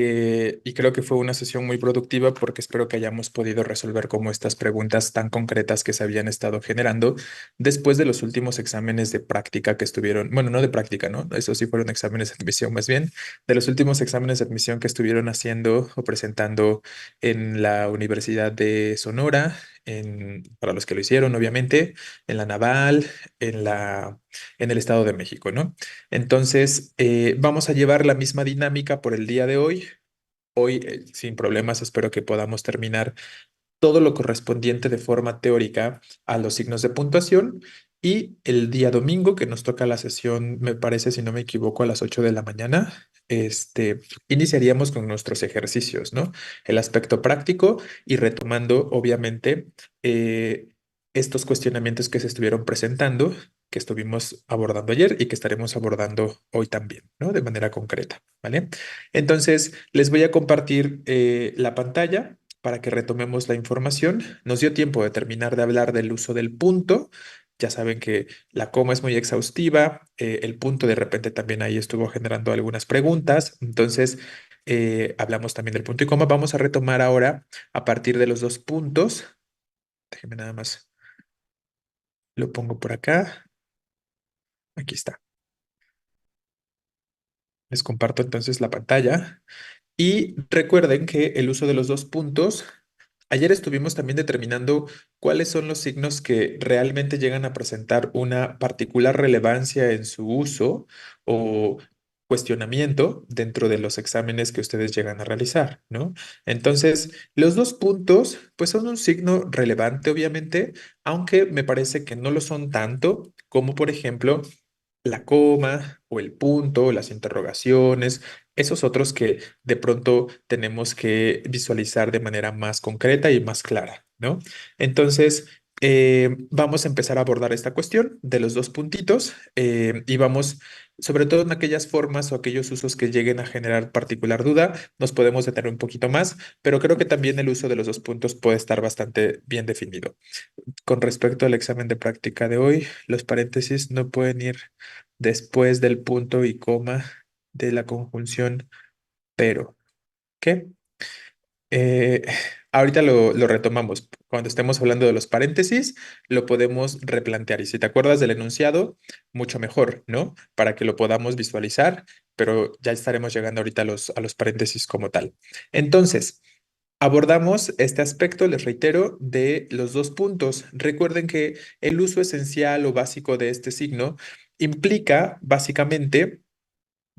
Y creo que fue una sesión muy productiva porque espero que hayamos podido resolver como estas preguntas tan concretas que se habían estado generando después de los últimos exámenes de práctica que estuvieron, bueno, no de práctica, ¿no? Eso sí fueron exámenes de admisión más bien, de los últimos exámenes de admisión que estuvieron haciendo o presentando en la Universidad de Sonora, para los que lo hicieron, obviamente, en la Naval, en el Estado de México, ¿no? Entonces, vamos a llevar la misma dinámica por el día de hoy. Hoy, sin problemas, espero que podamos terminar todo lo correspondiente de forma teórica a los signos de puntuación. Y el día domingo, que nos toca la sesión, me parece, si no me equivoco, a las 8 de la mañana, iniciaríamos con nuestros ejercicios, ¿no? El aspecto práctico y retomando, obviamente, eh, estos cuestionamientos que se estuvieron presentando, que estuvimos abordando ayer y que estaremos abordando hoy también, ¿no? De manera concreta, ¿vale? Entonces, les voy a compartir la pantalla para que retomemos la información. Nos dio tiempo de terminar de hablar del uso del punto. Ya saben que la coma es muy exhaustiva, el punto de repente también ahí estuvo generando algunas preguntas. Entonces, hablamos también del punto y coma. Vamos a retomar ahora a partir de los dos puntos. Déjenme nada más, lo pongo por acá. Aquí está. Les comparto entonces la pantalla. Y recuerden que el uso de los dos puntos, ayer estuvimos también determinando cuáles son los signos que realmente llegan a presentar una particular relevancia en su uso o cuestionamiento dentro de los exámenes que ustedes llegan a realizar, ¿no? Entonces, los dos puntos, pues son un signo relevante, obviamente, aunque me parece que no lo son tanto como, por ejemplo, la coma o el punto, o las interrogaciones, esos otros que de pronto tenemos que visualizar de manera más concreta y más clara, ¿no? Entonces, vamos a empezar a abordar esta cuestión de los dos puntitos y vamos, sobre todo en aquellas formas o aquellos usos que lleguen a generar particular duda, nos podemos detener un poquito más, pero creo que también el uso de los dos puntos puede estar bastante bien definido. Con respecto al examen de práctica de hoy, los paréntesis no pueden ir después del punto y coma de la conjunción pero. ¿Qué? Eh, ahorita lo retomamos. Cuando estemos hablando de los paréntesis, lo podemos replantear. Y si te acuerdas del enunciado, mucho mejor, ¿no? Para que lo podamos visualizar, pero ya estaremos llegando ahorita a los paréntesis como tal. Entonces, abordamos este aspecto, les reitero, de los dos puntos. Recuerden que el uso esencial o básico de este signo implica básicamente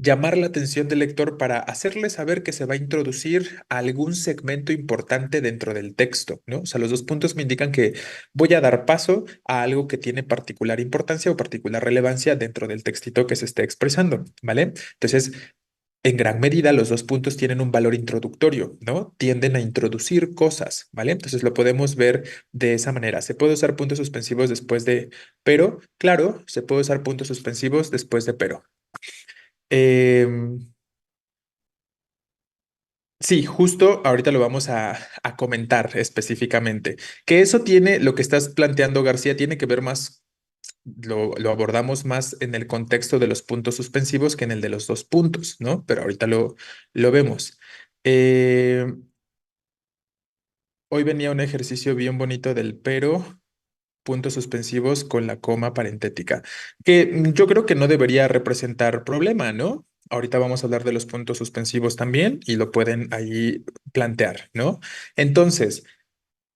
llamar la atención del lector para hacerle saber que se va a introducir algún segmento importante dentro del texto, ¿no? O sea, los dos puntos me indican que voy a dar paso a algo que tiene particular importancia o particular relevancia dentro del textito que se esté expresando, ¿vale? Entonces, en gran medida, los dos puntos tienen un valor introductorio, ¿no? Tienden a introducir cosas, ¿vale? Entonces lo podemos ver de esa manera. Se puede usar puntos suspensivos después de pero, claro, se puede usar puntos suspensivos después de pero. Em, sí, justo ahorita lo vamos a comentar específicamente. Que eso tiene, lo que estás planteando, García, tiene que ver más, lo abordamos más en el contexto de los puntos suspensivos que en el de los dos puntos, ¿no? Pero ahorita lo vemos. Eh, hoy venía un ejercicio bien bonito del pero, puntos suspensivos con la coma parentética, que yo creo que no debería representar problema, ¿no? Ahorita vamos a hablar de los puntos suspensivos también y lo pueden ahí plantear, ¿no? Entonces,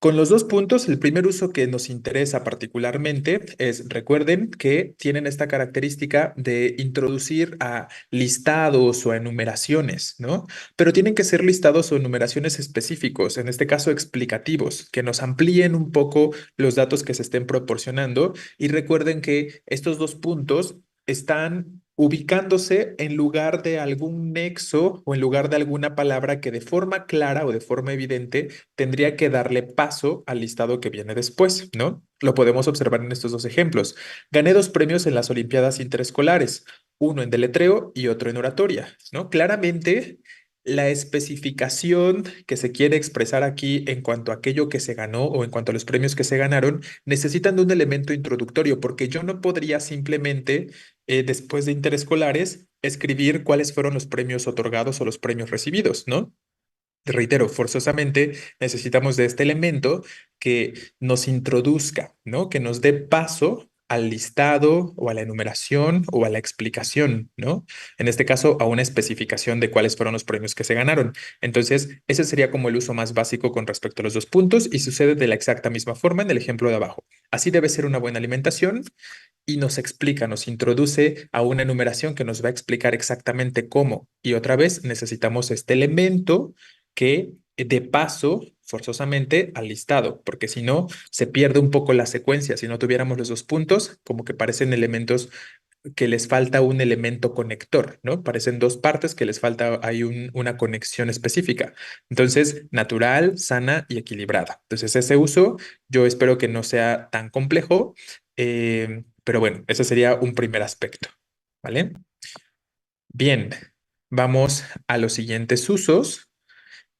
con los dos puntos, el primer uso que nos interesa particularmente es, recuerden que tienen esta característica de introducir a listados o a enumeraciones, ¿no? Pero tienen que ser listados o enumeraciones específicos, en este caso explicativos, que nos amplíen un poco los datos que se estén proporcionando. Y recuerden que estos dos puntos están ubicándose en lugar de algún nexo o en lugar de alguna palabra que de forma clara o de forma evidente tendría que darle paso al listado que viene después, ¿no? Lo podemos observar en estos dos ejemplos. Gané dos premios en las Olimpiadas Interescolares, uno en deletreo y otro en oratoria, ¿no? Claramente, la especificación que se quiere expresar aquí en cuanto a aquello que se ganó o en cuanto a los premios que se ganaron, necesitan de un elemento introductorio, porque yo no podría simplemente, después de interescolares, escribir cuáles fueron los premios otorgados o los premios recibidos, ¿no? Reitero, forzosamente necesitamos de este elemento que nos introduzca, ¿no? Que nos dé paso al listado o a la enumeración o a la explicación, ¿no? En este caso, a una especificación de cuáles fueron los premios que se ganaron. Entonces, ese sería como el uso más básico con respecto a los dos puntos y sucede de la exacta misma forma en el ejemplo de abajo. Así debe ser una buena alimentación y nos explica, nos introduce a una enumeración que nos va a explicar exactamente cómo. Y otra vez necesitamos este elemento que de paso forzosamente al listado, porque si no, se pierde un poco la secuencia. Si no tuviéramos los dos puntos, como que parecen elementos que les falta un elemento conector, ¿no? Parecen dos partes que les falta, hay una conexión específica. Entonces, natural, sana y equilibrada. Entonces, ese uso yo espero que no sea tan complejo, pero bueno, ese sería un primer aspecto, ¿vale? Bien, vamos a los siguientes usos.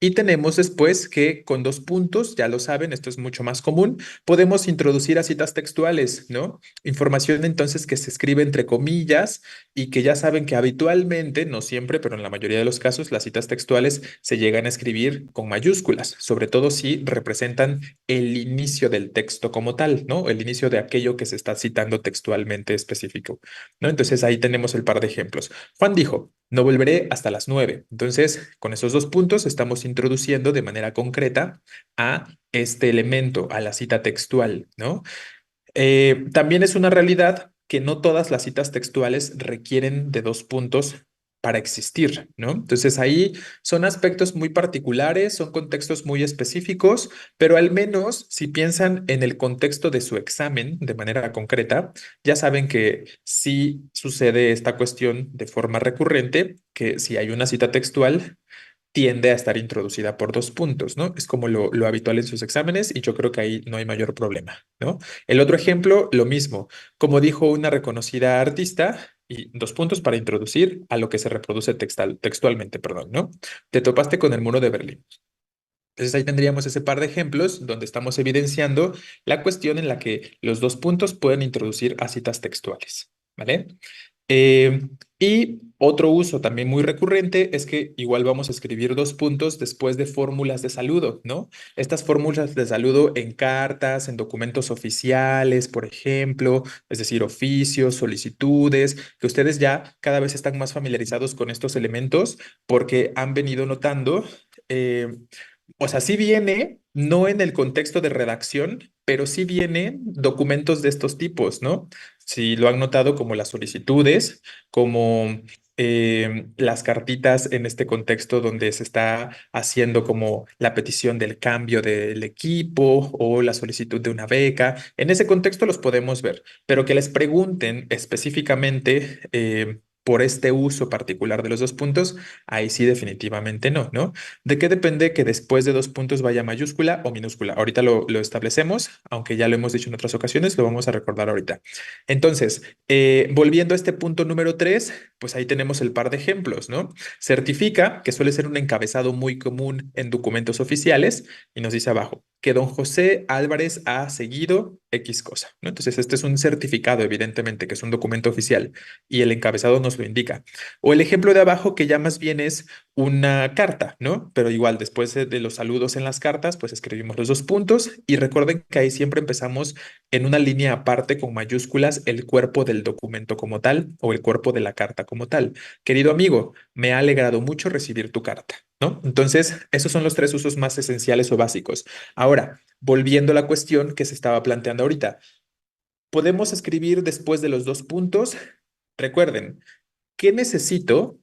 Y tenemos después que con dos puntos, ya lo saben, esto es mucho más común, podemos introducir a citas textuales, ¿no? Información entonces que se escribe entre comillas y que ya saben que habitualmente, no siempre, pero en la mayoría de los casos, las citas textuales se llegan a escribir con mayúsculas, sobre todo si representan el inicio del texto como tal, ¿no? El inicio de aquello que se está citando textualmente específico, ¿no? Entonces ahí tenemos el par de ejemplos. Juan dijo, no volveré hasta las 9. Entonces, con esos dos puntos estamos introduciendo de manera concreta a este elemento, a la cita textual, ¿no? También es una realidad que no todas las citas textuales requieren de dos puntos para existir, ¿no? Entonces ahí son aspectos muy particulares, son contextos muy específicos, pero al menos si piensan en el contexto de su examen de manera concreta, ya saben que sí sucede esta cuestión de forma recurrente, que si hay una cita textual, tiende a estar introducida por dos puntos, ¿no? Es como lo habitual en sus exámenes y yo creo que ahí no hay mayor problema, ¿no? El otro ejemplo, lo mismo, como dijo una reconocida artista, y dos puntos para introducir a lo que se reproduce textualmente, perdón, ¿no? Te topaste con el muro de Berlín. Entonces ahí tendríamos ese par de ejemplos donde estamos evidenciando la cuestión en la que los dos puntos pueden introducir a citas textuales, ¿vale? Eh, y otro uso también muy recurrente es que igual vamos a escribir dos puntos después de fórmulas de saludo, ¿no? Estas fórmulas de saludo en cartas, en documentos oficiales, por ejemplo, es decir, oficios, solicitudes, que ustedes ya cada vez están más familiarizados con estos elementos porque han venido notando. O sea, sí viene, no en el contexto de redacción, pero sí viene documentos de estos tipos, ¿no? Si lo han notado como las solicitudes, como las cartitas en este contexto donde se está haciendo como la petición del cambio del equipo o la solicitud de una beca. En ese contexto los podemos ver, pero que les pregunten específicamente por este uso particular de los dos puntos, ahí sí definitivamente no, ¿no? ¿De qué depende que después de dos puntos vaya mayúscula o minúscula? Ahorita lo establecemos, aunque ya lo hemos dicho en otras ocasiones, lo vamos a recordar ahorita. Entonces, volviendo a este punto número 3, pues ahí tenemos el par de ejemplos, ¿no? Certifica, que suele ser un encabezado muy común en documentos oficiales, y nos dice abajo que don José Álvarez ha seguido X cosa, ¿no? Entonces, este es un certificado, evidentemente, que es un documento oficial, y el encabezado nos lo indica. O el ejemplo de abajo, que ya más bien es una carta, ¿no? Pero igual, después de los saludos en las cartas, pues escribimos los dos puntos y recuerden que ahí siempre empezamos en una línea aparte con mayúsculas el cuerpo del documento como tal o el cuerpo de la carta como tal. Querido amigo, me ha alegrado mucho recibir tu carta, ¿no? Entonces, esos son los tres usos más esenciales o básicos. Ahora, volviendo a la cuestión que se estaba planteando ahorita, podemos escribir después de los dos puntos. Recuerden, ¿qué necesito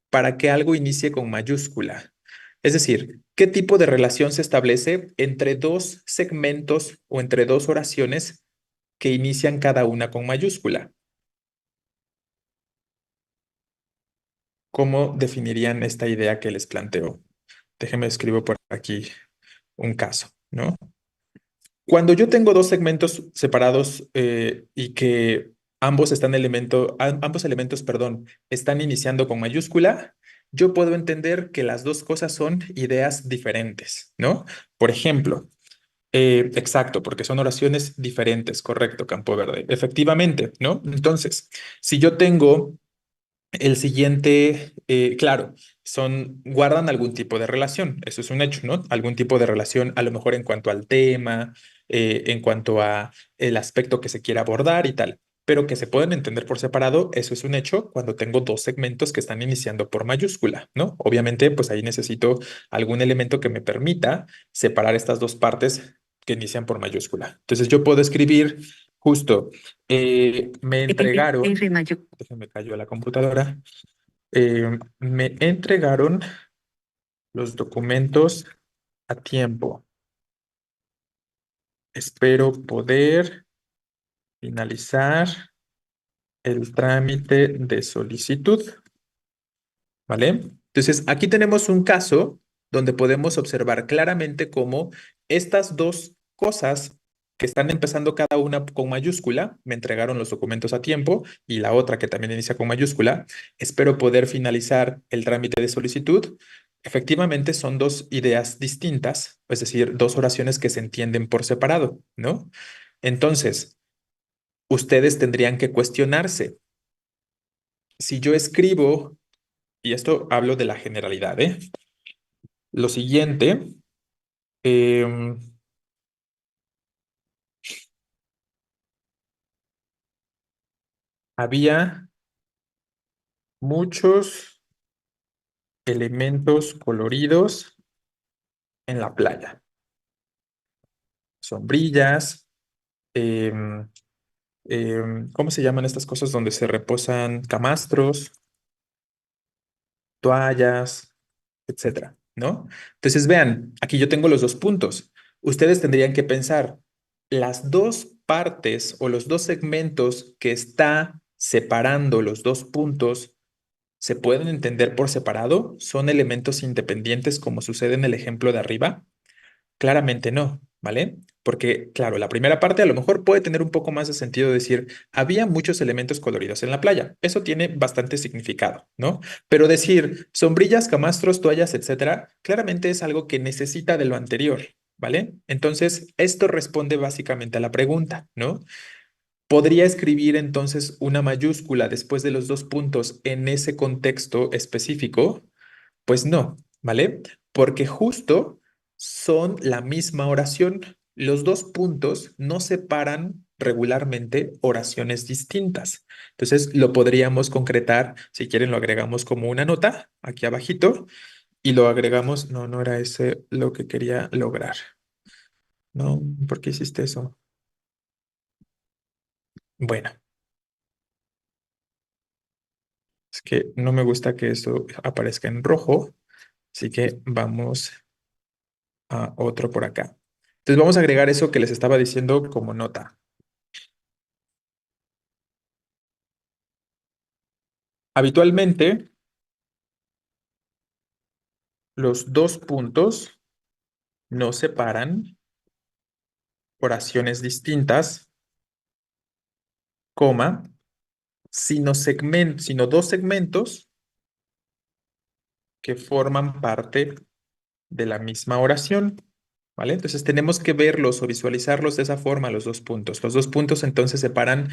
para que algo inicie con mayúscula? Es decir, ¿qué tipo de relación se establece entre dos segmentos o entre dos oraciones que inician cada una con mayúscula? ¿Cómo definirían esta idea que les planteo? Déjenme escribo por aquí un caso, ¿no? Cuando yo tengo dos segmentos separados y que ambos elementos, perdón, están iniciando con mayúscula, yo puedo entender que las dos cosas son ideas diferentes, ¿no? Por ejemplo, exacto, porque son oraciones diferentes, correcto, Campo Verde, efectivamente, ¿no? Entonces, si yo tengo El siguiente, claro, guardan algún tipo de relación, eso es un hecho, ¿no? Algún tipo de relación, a lo mejor en cuanto al tema, en cuanto a el aspecto que se quiera abordar y tal, pero que se pueden entender por separado, eso es un hecho cuando tengo dos segmentos que están iniciando por mayúscula, ¿no? Obviamente, pues ahí necesito algún elemento que me permita separar estas dos partes que inician por mayúscula. Entonces yo puedo escribir justo, me entregaron. Déjame cayó la computadora. Me entregaron los documentos a tiempo. Espero poder finalizar el trámite de solicitud. ¿Vale? Entonces, aquí tenemos un caso donde podemos observar claramente cómo estas dos cosas que están empezando cada una con mayúscula, me entregaron los documentos a tiempo, y la otra que también inicia con mayúscula, espero poder finalizar el trámite de solicitud. Efectivamente, son dos ideas distintas, es decir, dos oraciones que se entienden por separado, ¿no? Entonces, ustedes tendrían que cuestionarse. Si yo escribo, y esto hablo de la generalidad, ¿eh? Lo siguiente, em, había muchos elementos coloridos en la playa. Sombrillas, em, ¿cómo se llaman estas cosas donde se reposan camastros, toallas, etcétera, ¿no? Entonces, vean, aquí yo tengo los dos puntos. Ustedes tendrían que pensar las dos partes o los dos segmentos que está separando los dos puntos. ¿Se pueden entender por separado? ¿Son elementos independientes como sucede en el ejemplo de arriba? Claramente no, ¿vale? Porque, claro, la primera parte a lo mejor puede tener un poco más de sentido decir, había muchos elementos coloridos en la playa. Eso tiene bastante significado, ¿no? Pero decir sombrillas, camastros, toallas, etcétera, claramente es algo que necesita de lo anterior, ¿vale? Entonces, esto responde básicamente a la pregunta, ¿no? ¿Podría escribir entonces una mayúscula después de los dos puntos en ese contexto específico? Pues no, ¿vale? Porque justo son la misma oración. Los dos puntos no separan regularmente oraciones distintas. Entonces lo podríamos concretar, si quieren lo agregamos como una nota aquí abajito y lo agregamos, no, no era ese lo que quería lograr. No, ¿por qué hiciste eso? Bueno, es que no me gusta que eso aparezca en rojo, así que vamos a otro por acá. Entonces vamos a agregar eso que les estaba diciendo como nota. Habitualmente, los dos puntos nos separan oraciones distintas, coma, sino dos segmentos que forman parte de la misma oración. ¿Vale? Entonces tenemos que verlos o visualizarlos de esa forma, los dos puntos. Los dos puntos entonces separan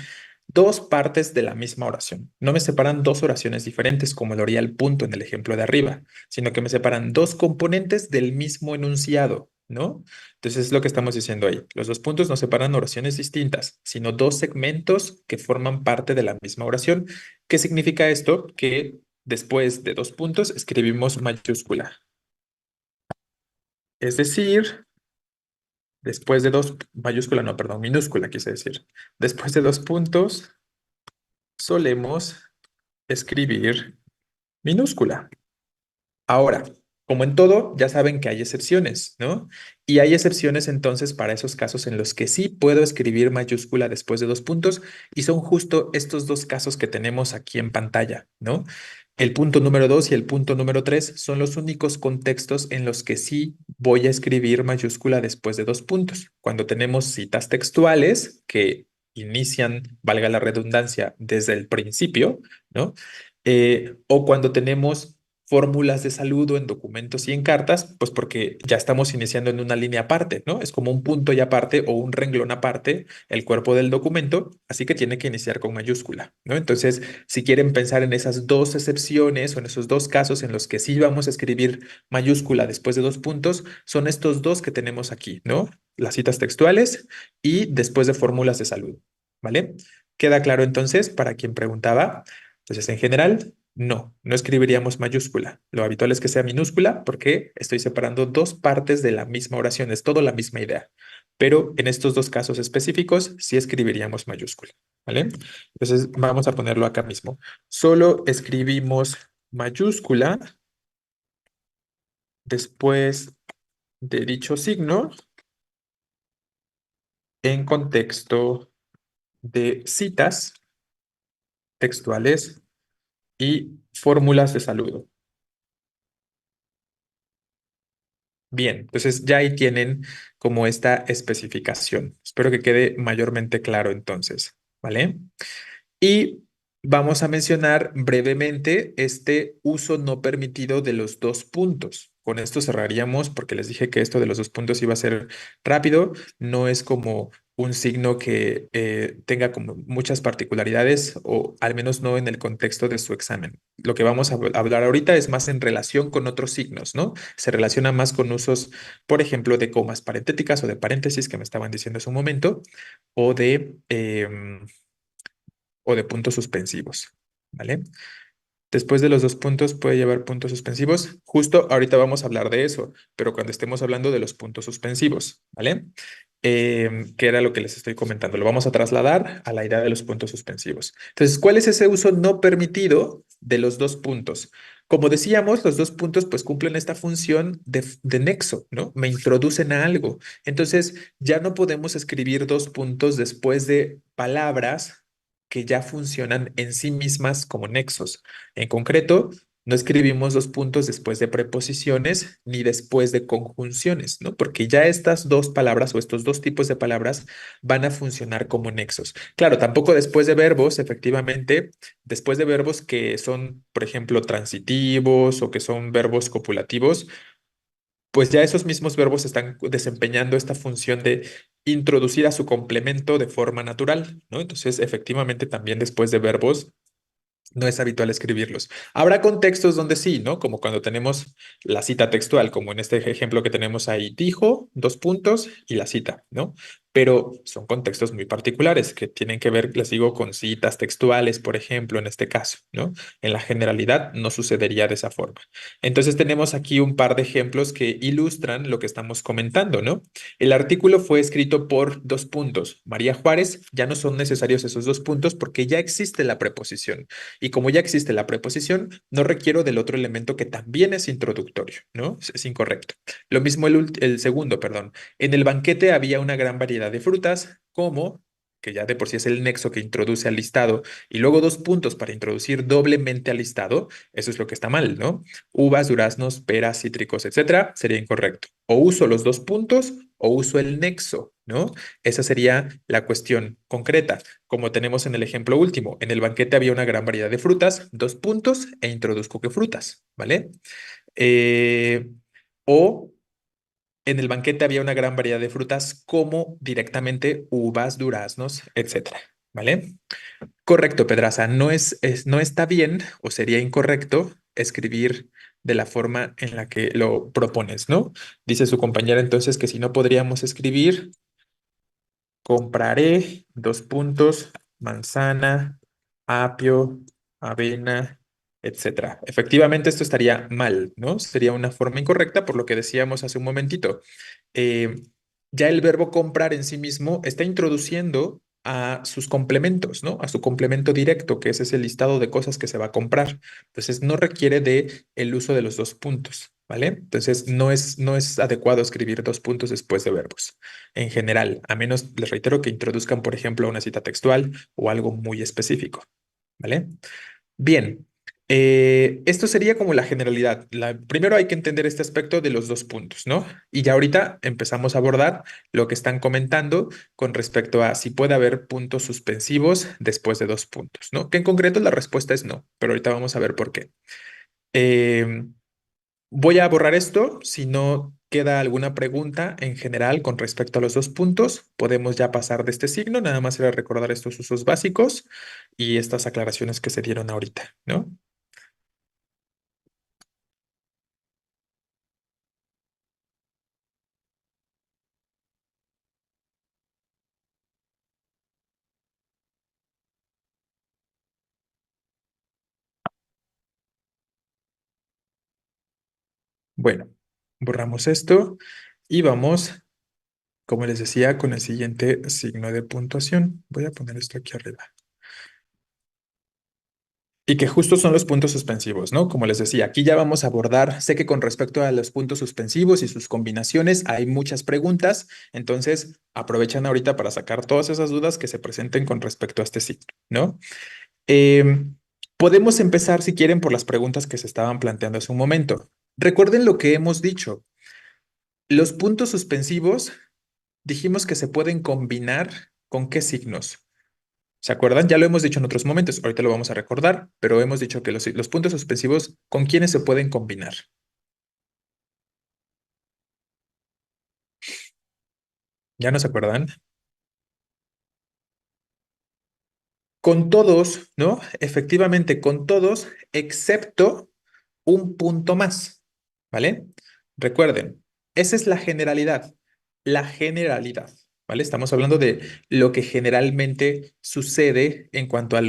dos partes de la misma oración. No me separan dos oraciones diferentes como lo haría el punto en el ejemplo de arriba, sino que me separan dos componentes del mismo enunciado, ¿no? Entonces es lo que estamos diciendo ahí. Los dos puntos no separan oraciones distintas, sino dos segmentos que forman parte de la misma oración. ¿Qué significa esto? Que después de dos puntos escribimos mayúscula. Es decir, después de dos, mayúscula, no, perdón, minúscula quise decir. Después de dos puntos, solemos escribir minúscula. Ahora, como en todo, ya saben que hay excepciones, ¿no? Y hay excepciones entonces para esos casos en los que sí puedo escribir mayúscula después de dos puntos y son justo estos dos casos que tenemos aquí en pantalla, ¿no? El punto número 2 y el punto número 3 son los únicos contextos en los que sí voy a escribir mayúscula después de dos puntos. Cuando tenemos citas textuales que inician, valga la redundancia, desde el principio, ¿no? O cuando tenemos fórmulas de saludo en documentos y en cartas, pues porque ya estamos iniciando en una línea aparte, ¿no? Es como un punto y aparte o un renglón aparte el cuerpo del documento, así que tiene que iniciar con mayúscula, ¿no? Entonces, si quieren pensar en esas dos excepciones o en esos dos casos en los que sí vamos a escribir mayúscula después de dos puntos, son estos dos que tenemos aquí, ¿no? Las citas textuales y después de fórmulas de saludo, ¿vale? ¿Queda claro entonces para quien preguntaba? Entonces, en general, no escribiríamos mayúscula. Lo habitual es que sea minúscula porque estoy separando dos partes de la misma oración, es todo la misma idea. Pero en estos dos casos específicos, sí escribiríamos mayúscula, ¿vale? Entonces, vamos a ponerlo acá mismo. Solo escribimos mayúscula después de dicho signo en contexto de citas textuales y fórmulas de saludo. Bien, entonces ya ahí tienen como esta especificación. Espero que quede mayormente claro entonces, ¿vale? Y vamos a mencionar brevemente este uso no permitido de los dos puntos. Con esto cerraríamos porque les dije que esto de los dos puntos iba a ser rápido. No es como un signo que tenga como muchas particularidades o al menos no en el contexto de su examen. Lo que vamos a hablar ahorita es más en relación con otros signos, ¿no? Se relaciona más con usos, por ejemplo, de comas parentéticas o de paréntesis que me estaban diciendo hace un momento o de puntos suspensivos, ¿vale? Después de los dos puntos puede llevar puntos suspensivos. Justo ahorita vamos a hablar de eso, pero cuando estemos hablando de los puntos suspensivos, ¿vale? Que era lo que les estoy comentando. Lo vamos a trasladar a la idea de los puntos suspensivos. Entonces, ¿cuál es ese uso no permitido de los dos puntos? Como decíamos, los dos puntos pues cumplen esta función de nexo, ¿no? Me introducen a algo. Entonces, ya no podemos escribir dos puntos después de palabras que ya funcionan en sí mismas como nexos. En concreto, no escribimos dos puntos después de preposiciones ni después de conjunciones, ¿no? Porque ya estas dos palabras o estos dos tipos de palabras van a funcionar como nexos. Claro, tampoco después de verbos, efectivamente, después de verbos que son, por ejemplo, transitivos o que son verbos copulativos, pues ya esos mismos verbos están desempeñando esta función de introducir a su complemento de forma natural, ¿no? Entonces, efectivamente, también después de verbos no es habitual escribirlos. Habrá contextos donde sí, ¿no? Como cuando tenemos la cita textual, como en este ejemplo que tenemos ahí, dijo, dos puntos y la cita, ¿no? Pero son contextos muy particulares que tienen que ver, les digo, con citas textuales, por ejemplo, en este caso, ¿no? En la generalidad no sucedería de esa forma. Entonces tenemos aquí un par de ejemplos que ilustran lo que estamos comentando, ¿no? El artículo fue escrito por dos puntos. María Juárez, ya no son necesarios esos dos puntos porque ya existe la preposición. Y como ya existe la preposición, no requiero del otro elemento que también es introductorio, ¿no? Es incorrecto. Lo mismo el segundo, perdón. En el banquete había una gran variedad de frutas, como, que ya de por sí es el nexo que introduce al listado, y luego dos puntos para introducir doblemente al listado, eso es lo que está mal, ¿no? Uvas, duraznos, peras, cítricos, etcétera, sería incorrecto. O uso los dos puntos o uso el nexo, ¿no? Esa sería la cuestión concreta, como tenemos en el ejemplo último. En el banquete había una gran variedad de frutas, dos puntos, e introduzco qué frutas, ¿vale? Eh, o en el banquete había una gran variedad de frutas como directamente uvas, duraznos, etcétera, ¿vale? Correcto, Pedraza. No está bien o sería incorrecto escribir de la forma en la que lo propones, ¿no? Dice su compañera entonces que si no podríamos escribir compraré dos puntos, manzana, apio, avena, etcétera. Efectivamente, esto estaría mal, ¿no? Sería una forma incorrecta por lo que decíamos hace un momentito. Eh, ya el verbo comprar en sí mismo está introduciendo a sus complementos, ¿no? A su complemento directo, que ese es el listado de cosas que se va a comprar. Entonces, no requiere de el uso de los dos puntos, ¿vale? Entonces, no es adecuado escribir dos puntos después de verbos en general, a menos, les reitero, que introduzcan, por ejemplo, una cita textual o algo muy específico, ¿vale? Bien, esto sería como la generalidad. Primero hay que entender este aspecto de los dos puntos, ¿no? Y ya ahorita empezamos a abordar lo que están comentando con respecto a si puede haber puntos suspensivos después de dos puntos, ¿no? Que en concreto la respuesta es no, pero ahorita vamos a ver por qué. Em, Voy a borrar esto. Si no queda alguna pregunta en general con respecto a los dos puntos, podemos ya pasar de este signo. Nada más era recordar estos usos básicos y estas aclaraciones que se dieron ahorita, ¿no? Bueno, borramos esto y vamos, como les decía, con el siguiente signo de puntuación. Voy a poner esto aquí arriba. Y que justo son los puntos suspensivos, ¿no? Como les decía, aquí ya vamos a abordar, sé que con respecto a los puntos suspensivos y sus combinaciones hay muchas preguntas, entonces aprovechan ahorita para sacar todas esas dudas que se presenten con respecto a este signo, ¿no? Em, Podemos empezar, si quieren, por las preguntas que se estaban planteando hace un momento. Recuerden lo que hemos dicho. Los puntos suspensivos dijimos que se pueden combinar ¿con qué signos? ¿Se acuerdan? Ya lo hemos dicho en otros momentos, ahorita lo vamos a recordar, pero hemos dicho que los puntos suspensivos, ¿con quiénes se pueden combinar? ¿Ya no se acuerdan? Con todos, ¿no? Efectivamente, con todos, excepto un punto más, ¿vale? Recuerden, esa es la generalidad, ¿vale? Estamos hablando de lo que generalmente sucede en cuanto a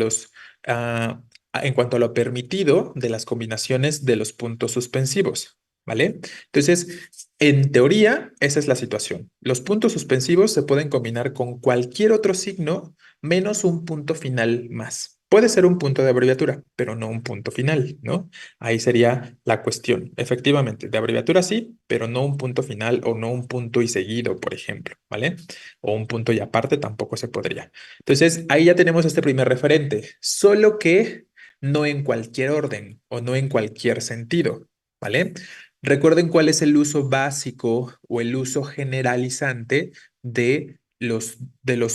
en cuanto a lo permitido de las combinaciones de los puntos suspensivos, ¿vale? Entonces, en teoría, esa es la situación. Los puntos suspensivos se pueden combinar con cualquier otro signo menos un punto final más. Puede ser un punto de abreviatura, pero no un punto final, ¿no? Ahí sería la cuestión. Efectivamente, de abreviatura sí, pero no un punto final o no un punto y seguido, por ejemplo, ¿vale? O un punto y aparte tampoco se podría. Entonces, ahí ya tenemos este primer referente, solo que no en cualquier orden o no en cualquier sentido, ¿vale? Recuerden cuál es el uso básico o el uso generalizante de los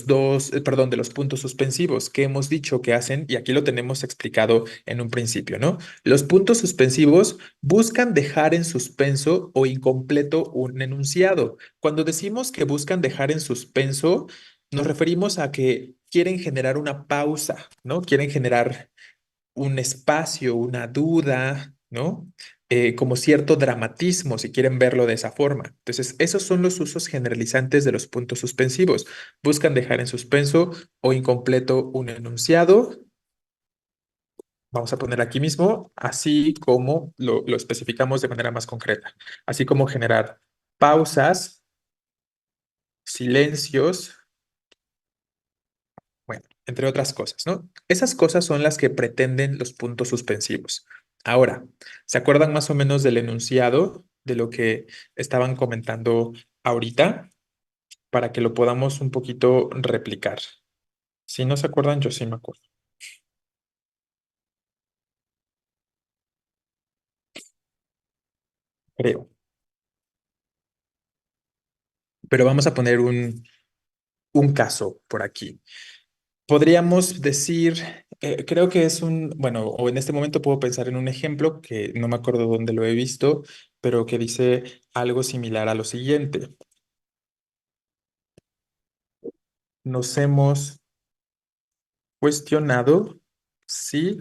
dos, perdón, de los puntos suspensivos que hemos dicho que hacen, y aquí lo tenemos explicado en un principio, ¿no? Los puntos suspensivos buscan dejar en suspenso o incompleto un enunciado. Cuando decimos que buscan dejar en suspenso, nos referimos a que quieren generar una pausa, ¿no? Quieren generar un espacio, una duda, ¿no? Como cierto dramatismo, si quieren verlo de esa forma. Entonces, esos son los usos generalizantes de los puntos suspensivos. Buscan dejar en suspenso o incompleto un enunciado. Vamos a poner aquí mismo, así como lo especificamos de manera más concreta. Así como generar pausas, silencios, bueno, entre otras cosas, ¿no? Esas cosas son las que pretenden los puntos suspensivos. Ahora, ¿se acuerdan más o menos del enunciado de lo que estaban comentando ahorita? Para que lo podamos un poquito replicar. Si no se acuerdan, yo sí me acuerdo, creo. Pero vamos a poner un caso por aquí. Podríamos decir, creo que es bueno, o en este momento puedo pensar en un ejemplo que no me acuerdo dónde lo he visto, pero que dice algo similar a lo siguiente. Nos hemos cuestionado si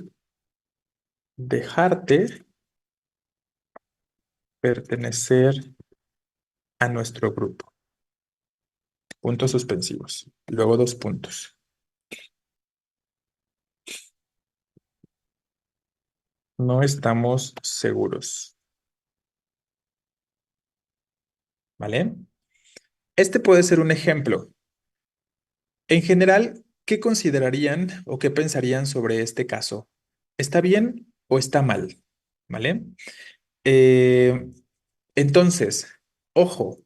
dejarte pertenecer a nuestro grupo. Puntos suspensivos. Luego dos puntos. No estamos seguros, ¿vale? Este puede ser un ejemplo. En general, ¿qué considerarían o qué pensarían sobre este caso? ¿Está bien o está mal? ¿Vale? Eh, entonces, ojo,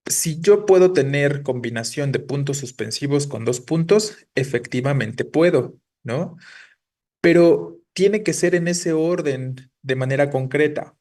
si yo puedo tener combinación de puntos suspensivos con dos puntos, efectivamente puedo, ¿no? Pero tiene que ser en ese orden de manera concreta,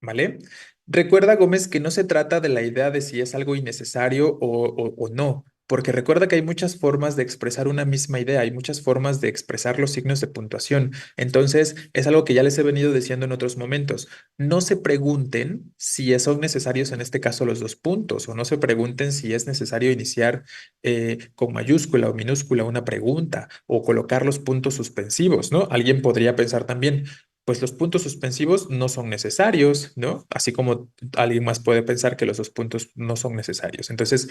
¿vale? Recuerda, Gómez, que no se trata de la idea de si es algo innecesario o no. Porque recuerda que hay muchas formas de expresar una misma idea, hay muchas formas de expresar los signos de puntuación. Entonces, es algo que ya les he venido diciendo en otros momentos. No se pregunten si son necesarios en este caso los dos puntos, o no se pregunten si es necesario iniciar con mayúscula o minúscula una pregunta, o colocar los puntos suspensivos, ¿no? Alguien podría pensar también, pues los puntos suspensivos no son necesarios, ¿no? Así como alguien más puede pensar que los dos puntos no son necesarios. Entonces,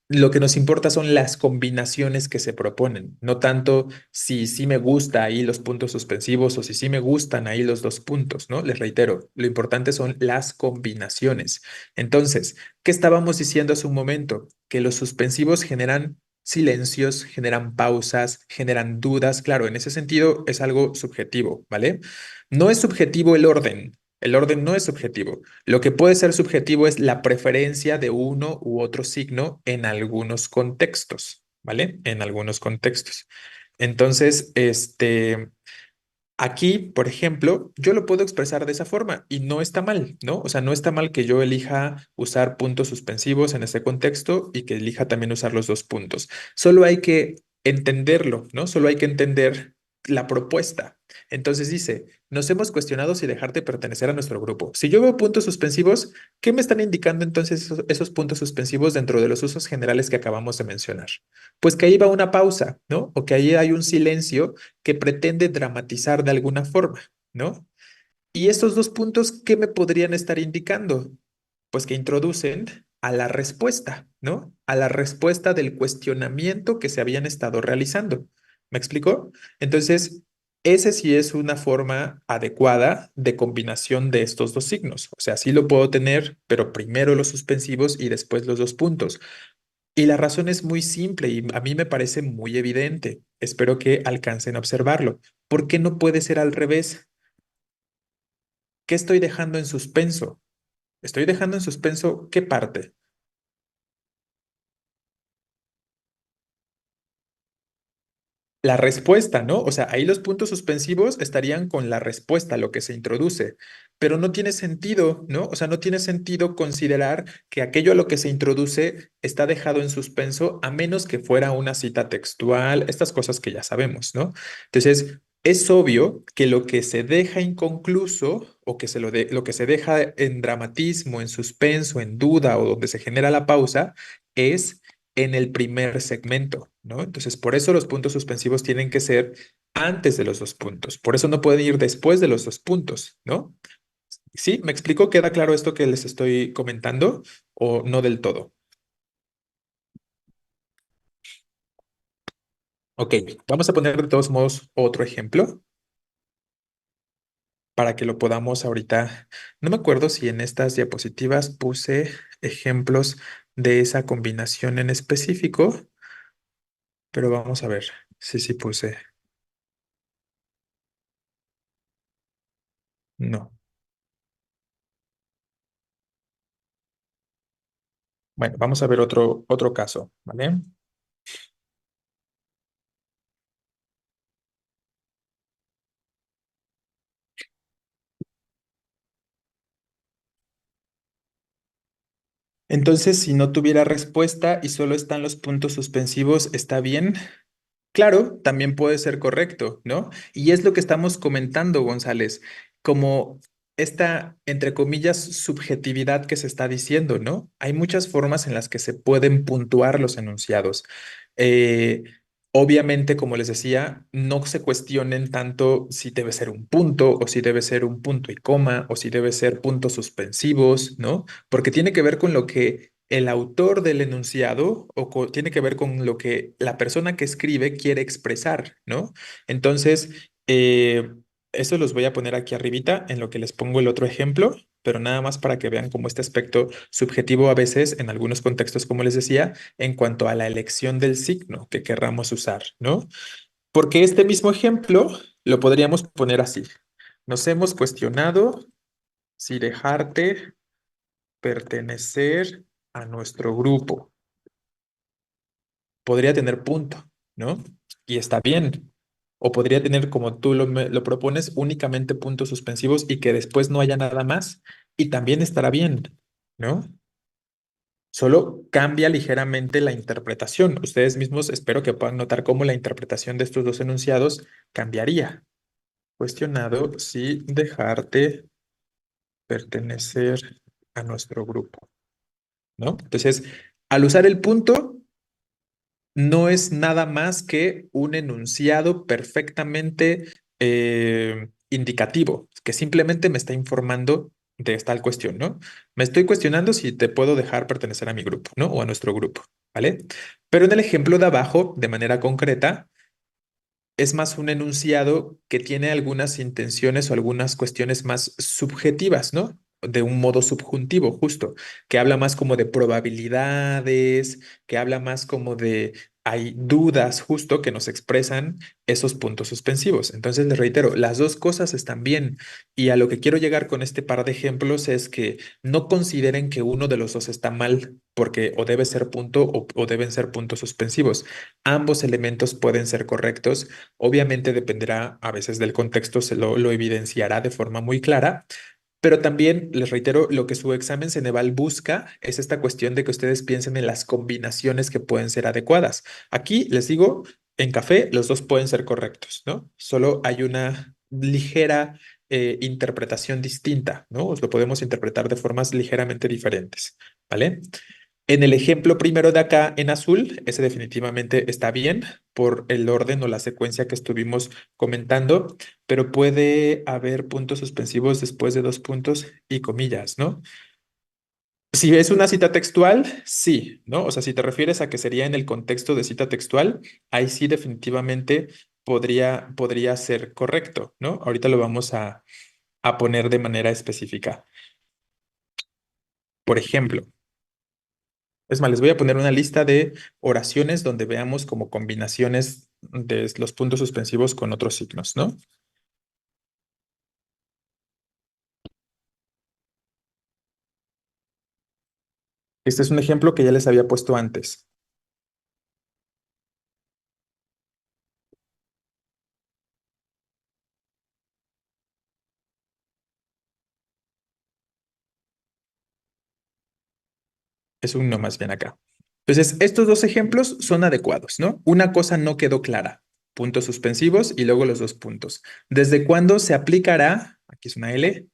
lo que nos importa son las combinaciones que se proponen, no tanto si sí me gusta ahí los puntos suspensivos o si sí me gustan ahí los dos puntos, ¿no? Les reitero, lo importante son las combinaciones. Entonces, ¿qué estábamos diciendo hace un momento? Que los suspensivos generan silencios, generan pausas, generan dudas. Claro, en ese sentido es algo subjetivo, ¿vale? No es subjetivo el orden. El orden no es subjetivo. Lo que puede ser subjetivo es la preferencia de uno u otro signo en algunos contextos, ¿vale? En algunos contextos. Entonces, aquí, por ejemplo, yo lo puedo expresar de esa forma y no está mal, ¿no? O sea, no está mal que yo elija usar puntos suspensivos en este contexto y que elija también usar los dos puntos. Solo hay que entenderlo, ¿no? Solo hay que entender la propuesta. Entonces dice, nos hemos cuestionado si dejarte pertenecer a nuestro grupo. Si yo veo puntos suspensivos, ¿qué me están indicando entonces esos puntos suspensivos dentro de los usos generales que acabamos de mencionar? Pues que ahí va una pausa, ¿no? O que ahí hay un silencio que pretende dramatizar de alguna forma, ¿no? Y estos dos puntos, ¿qué me podrían estar indicando? Pues que introducen a la respuesta, ¿no? A la respuesta del cuestionamiento que se habían estado realizando. ¿Me explicó? Entonces, ese sí es una forma adecuada de combinación de estos dos signos. O sea, sí lo puedo tener, pero primero los suspensivos y después los dos puntos. Y la razón es muy simple y a mí me parece muy evidente. Espero que alcancen a observarlo. ¿Por qué no puede ser al revés? ¿Qué estoy dejando en suspenso? ¿Estoy dejando en suspenso qué parte? La respuesta, ¿no? O sea, ahí los puntos suspensivos estarían con la respuesta, lo que se introduce, pero no tiene sentido, ¿no? O sea, no tiene sentido considerar que aquello a lo que se introduce está dejado en suspenso a menos que fuera una cita textual, estas cosas que ya sabemos, ¿no? Entonces, es obvio que lo que se deja inconcluso o que lo que se deja en dramatismo, en suspenso, en duda o donde se genera la pausa es en el primer segmento, ¿no? Entonces, por eso los puntos suspensivos tienen que ser antes de los dos puntos. Por eso no pueden ir después de los dos puntos, ¿no? ¿Sí? ¿Me explico? ¿Queda claro esto que les estoy comentando o no del todo? Ok, vamos a poner de todos modos otro ejemplo para que lo podamos ahorita. No me acuerdo si en estas diapositivas puse ejemplos de esa combinación en específico, pero vamos a ver si sí puse. No. Bueno, vamos a ver otro caso, ¿vale? Entonces, si no tuviera respuesta y solo están los puntos suspensivos, ¿está bien? Claro, también puede ser correcto, ¿no? Y es lo que estamos comentando, González, como esta, entre comillas, subjetividad que se está diciendo, ¿no? Hay muchas formas en las que se pueden puntuar los enunciados. Eh, Obviamente, como les decía, no se cuestionen tanto si debe ser un punto o si debe ser un punto y coma o si debe ser puntos suspensivos, ¿no? Porque tiene que ver con lo que el autor del enunciado o tiene que ver con lo que la persona que escribe quiere expresar, ¿no? Entonces, eso los voy a poner aquí arribita en lo que les pongo el otro ejemplo, pero nada más para que vean cómo este aspecto subjetivo a veces, en algunos contextos, como les decía, en cuanto a la elección del signo que querramos usar, ¿no? Porque este mismo ejemplo lo podríamos poner así. Nos hemos cuestionado si dejarte pertenecer a nuestro grupo. Podría tener punto, ¿no? Y está bien. O podría tener, como tú lo propones, únicamente puntos suspensivos y que después no haya nada más. Y también estará bien, ¿no? Solo cambia ligeramente la interpretación. Ustedes mismos espero que puedan notar cómo la interpretación de estos dos enunciados cambiaría. Cuestionado si dejarte pertenecer a nuestro grupo, ¿no? Entonces, al usar el punto, no es nada más que un enunciado perfectamente indicativo, que simplemente me está informando de tal cuestión, ¿no? Me estoy cuestionando si te puedo dejar pertenecer a mi grupo, ¿no? O a nuestro grupo, ¿vale? Pero en el ejemplo de abajo, de manera concreta, es más un enunciado que tiene algunas intenciones o algunas cuestiones más subjetivas, ¿no? De un modo subjuntivo, justo, que habla más como de probabilidades, que habla más como de hay dudas, justo, que nos expresan esos puntos suspensivos. Entonces, les reitero, las dos cosas están bien. Y a lo que quiero llegar con este par de ejemplos es que no consideren que uno de los dos está mal, porque o debe ser punto o deben ser puntos suspensivos. Ambos elementos pueden ser correctos. Obviamente dependerá a veces del contexto, lo evidenciará de forma muy clara, pero también les reitero, lo que su examen Ceneval busca es esta cuestión de que ustedes piensen en las combinaciones que pueden ser adecuadas. Aquí les digo, en café los dos pueden ser correctos, ¿no? Solo hay una ligera interpretación distinta, ¿no? Os lo podemos interpretar de formas ligeramente diferentes, ¿vale? En el ejemplo primero de acá en azul, ese definitivamente está bien por el orden o la secuencia que estuvimos comentando, pero puede haber puntos suspensivos después de dos puntos y comillas, ¿no? Si es una cita textual, sí, ¿no? O sea, si te refieres a que sería en el contexto de cita textual, ahí sí definitivamente podría ser correcto, ¿no? Ahorita lo vamos a poner de manera específica. Por ejemplo. Es más, les voy a poner una lista de oraciones donde veamos como combinaciones de los puntos suspensivos con otros signos, ¿no? Este es un ejemplo que ya les había puesto antes. Es un no más bien acá. Entonces, estos dos ejemplos son adecuados, ¿no? Una cosa no quedó clara. Puntos suspensivos y luego los dos puntos. ¿Desde cuándo se aplicará? Aquí es una L,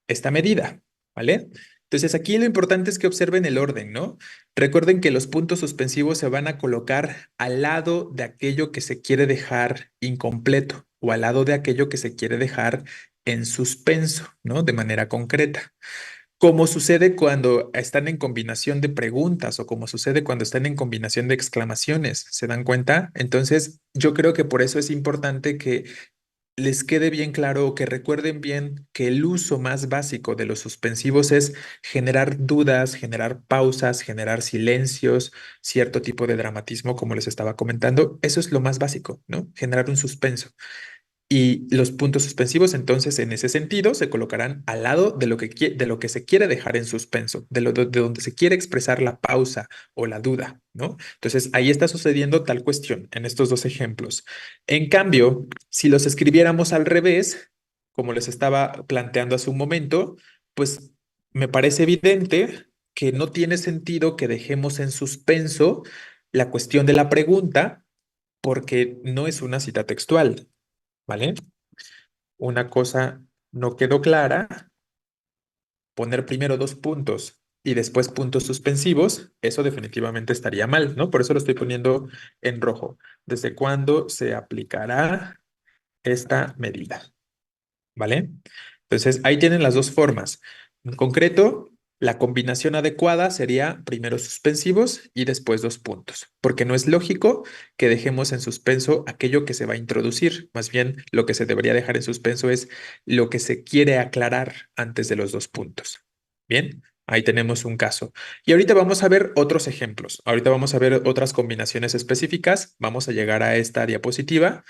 esta medida, ¿vale? Entonces aquí lo importante es que observen el orden, ¿no? Recuerden que los puntos suspensivos se van a colocar al lado de aquello que se quiere dejar incompleto o al lado de aquello que se quiere dejar en suspenso, ¿no? De manera concreta. Como sucede cuando están en combinación de preguntas o como sucede cuando están en combinación de exclamaciones, ¿se dan cuenta? Entonces, yo creo que por eso es importante que les quede bien claro o que recuerden bien que el uso más básico de los suspensivos es generar dudas, generar pausas, generar silencios, cierto tipo de dramatismo, como les estaba comentando. Eso es lo más básico, ¿no? Generar un suspenso. Y los puntos suspensivos, entonces, en ese sentido, se colocarán al lado de lo que, de lo que se quiere dejar en suspenso, de donde se quiere expresar la pausa o la duda, ¿no? Entonces, ahí está sucediendo tal cuestión en estos dos ejemplos. En cambio, si los escribiéramos al revés, como les estaba planteando hace un momento, pues me parece evidente que no tiene sentido que dejemos en suspenso la cuestión de la pregunta porque no es una cita textual. ¿Vale? Una cosa no quedó clara, poner primero dos puntos y después puntos suspensivos, eso definitivamente estaría mal, ¿no? Por eso lo estoy poniendo en rojo. ¿Desde cuándo se aplicará esta medida? ¿Vale? Entonces, ahí tienen las dos formas. En concreto, la combinación adecuada sería primero suspensivos y después dos puntos, porque no es lógico que dejemos en suspenso aquello que se va a introducir. Más bien, lo que se debería dejar en suspenso es lo que se quiere aclarar antes de los dos puntos. Bien, ahí tenemos un caso. Y ahorita vamos a ver otros ejemplos. Ahorita vamos a ver otras combinaciones específicas. Vamos a llegar a esta diapositiva,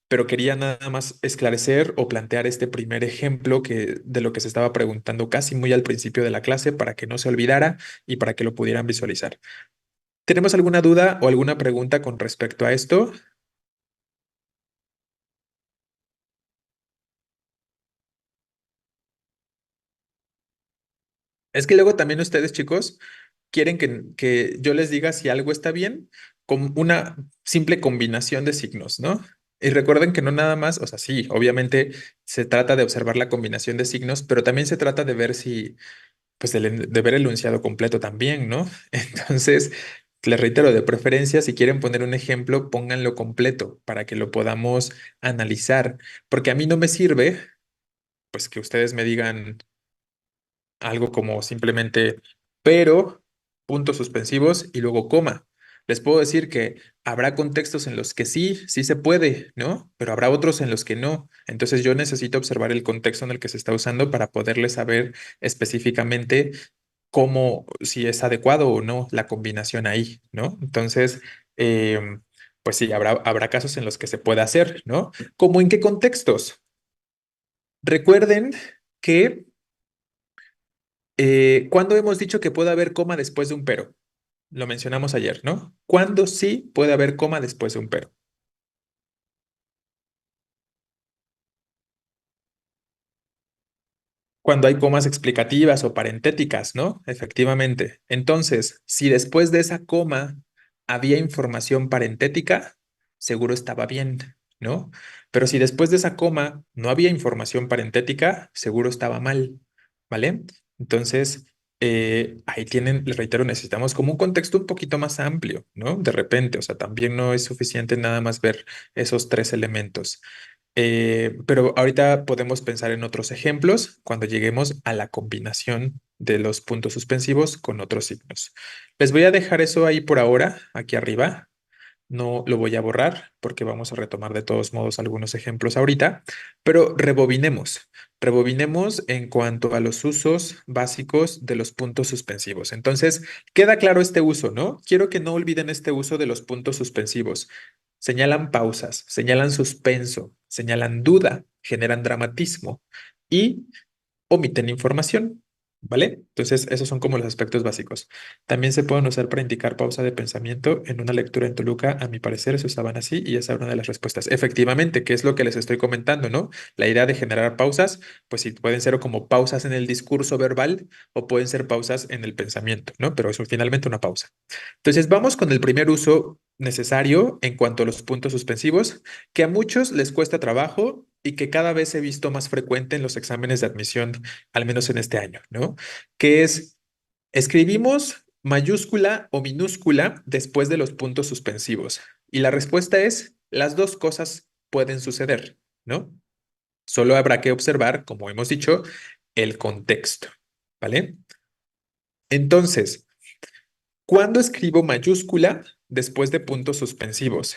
pero quería nada más esclarecer o plantear este primer ejemplo de lo que se estaba preguntando casi muy al principio de la clase para que no se olvidara y para que lo pudieran visualizar. ¿Tenemos alguna duda o alguna pregunta con respecto a esto? Es que luego también ustedes, chicos, quieren que yo les diga si algo está bien con una simple combinación de signos, ¿no? Y recuerden que no nada más, o sea, sí, obviamente se trata de observar la combinación de signos, pero también se trata de ver si, pues, de ver el enunciado completo también, ¿no? Entonces, les reitero, de preferencia, si quieren poner un ejemplo, pónganlo completo para que lo podamos analizar, porque a mí no me sirve, pues, que ustedes me digan algo como simplemente pero, puntos suspensivos y luego coma. Les puedo decir que habrá contextos en los que sí, sí se puede, ¿no? Pero habrá otros en los que no. Entonces yo necesito observar el contexto en el que se está usando para poderle saber específicamente cómo, si es adecuado o no la combinación ahí, ¿no? Entonces, pues sí, habrá casos en los que se puede hacer, ¿no? ¿Cómo en qué contextos? Recuerden que ¿cuándo hemos dicho que puede haber coma después de un pero? Lo mencionamos ayer, ¿no? ¿Cuándo sí puede haber coma después de un pero? Cuando hay comas explicativas o parentéticas, ¿no? Efectivamente. Entonces, si después de esa coma había información parentética, seguro estaba bien, ¿no? Pero si después de esa coma no había información parentética, seguro estaba mal, ¿vale? Entonces, ahí tienen, les reitero, necesitamos como un contexto un poquito más amplio, ¿no? De repente, o sea, también no es suficiente nada más ver esos tres elementos. Pero ahorita podemos pensar en otros ejemplos cuando lleguemos a la combinación de los puntos suspensivos con otros signos. Les voy a dejar eso ahí por ahora, aquí arriba. No lo voy a borrar porque vamos a retomar de todos modos algunos ejemplos ahorita, pero rebobinemos. Rebobinemos en cuanto a los usos básicos de los puntos suspensivos. Entonces, queda claro este uso, ¿no? Quiero que no olviden este uso de los puntos suspensivos. Señalan pausas, señalan suspenso, señalan duda, generan dramatismo y omiten información, ¿vale? Entonces, esos son como los aspectos básicos. También se pueden usar para indicar pausa de pensamiento. En una lectura en Toluca, a mi parecer, se usaban así y esa era una de las respuestas. Efectivamente, que es lo que les estoy comentando, ¿no? La idea de generar pausas, pues sí, pueden ser como pausas en el discurso verbal o pueden ser pausas en el pensamiento, ¿no? Pero eso es finalmente una pausa. Entonces, vamos con el primer uso necesario en cuanto a los puntos suspensivos, que a muchos les cuesta trabajo y que cada vez he visto más frecuente en los exámenes de admisión, al menos en este año, ¿no? Que es, escribimos mayúscula o minúscula después de los puntos suspensivos. Y la respuesta es, las dos cosas pueden suceder, ¿no? Solo habrá que observar, como hemos dicho, el contexto, ¿vale? Entonces, ¿cuándo escribo mayúscula después de puntos suspensivos?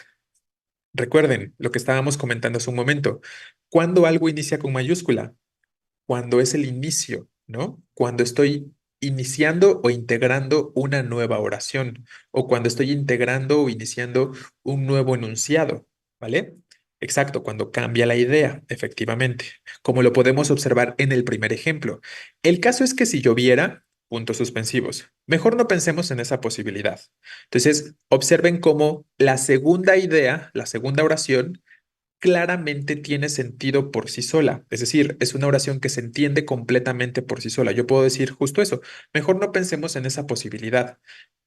Recuerden lo que estábamos comentando hace un momento. ¿Cuándo algo inicia con mayúscula? Cuando es el inicio, ¿no? Cuando estoy iniciando o integrando una nueva oración o cuando estoy integrando o iniciando un nuevo enunciado, ¿vale? Exacto, cuando cambia la idea, efectivamente, como lo podemos observar en el primer ejemplo. El caso es que si lloviera, puntos suspensivos, mejor no pensemos en esa posibilidad. Entonces, observen cómo la segunda idea, la segunda oración, claramente tiene sentido por sí sola. Es decir, es una oración que se entiende completamente por sí sola. Yo puedo decir justo eso. Mejor no pensemos en esa posibilidad.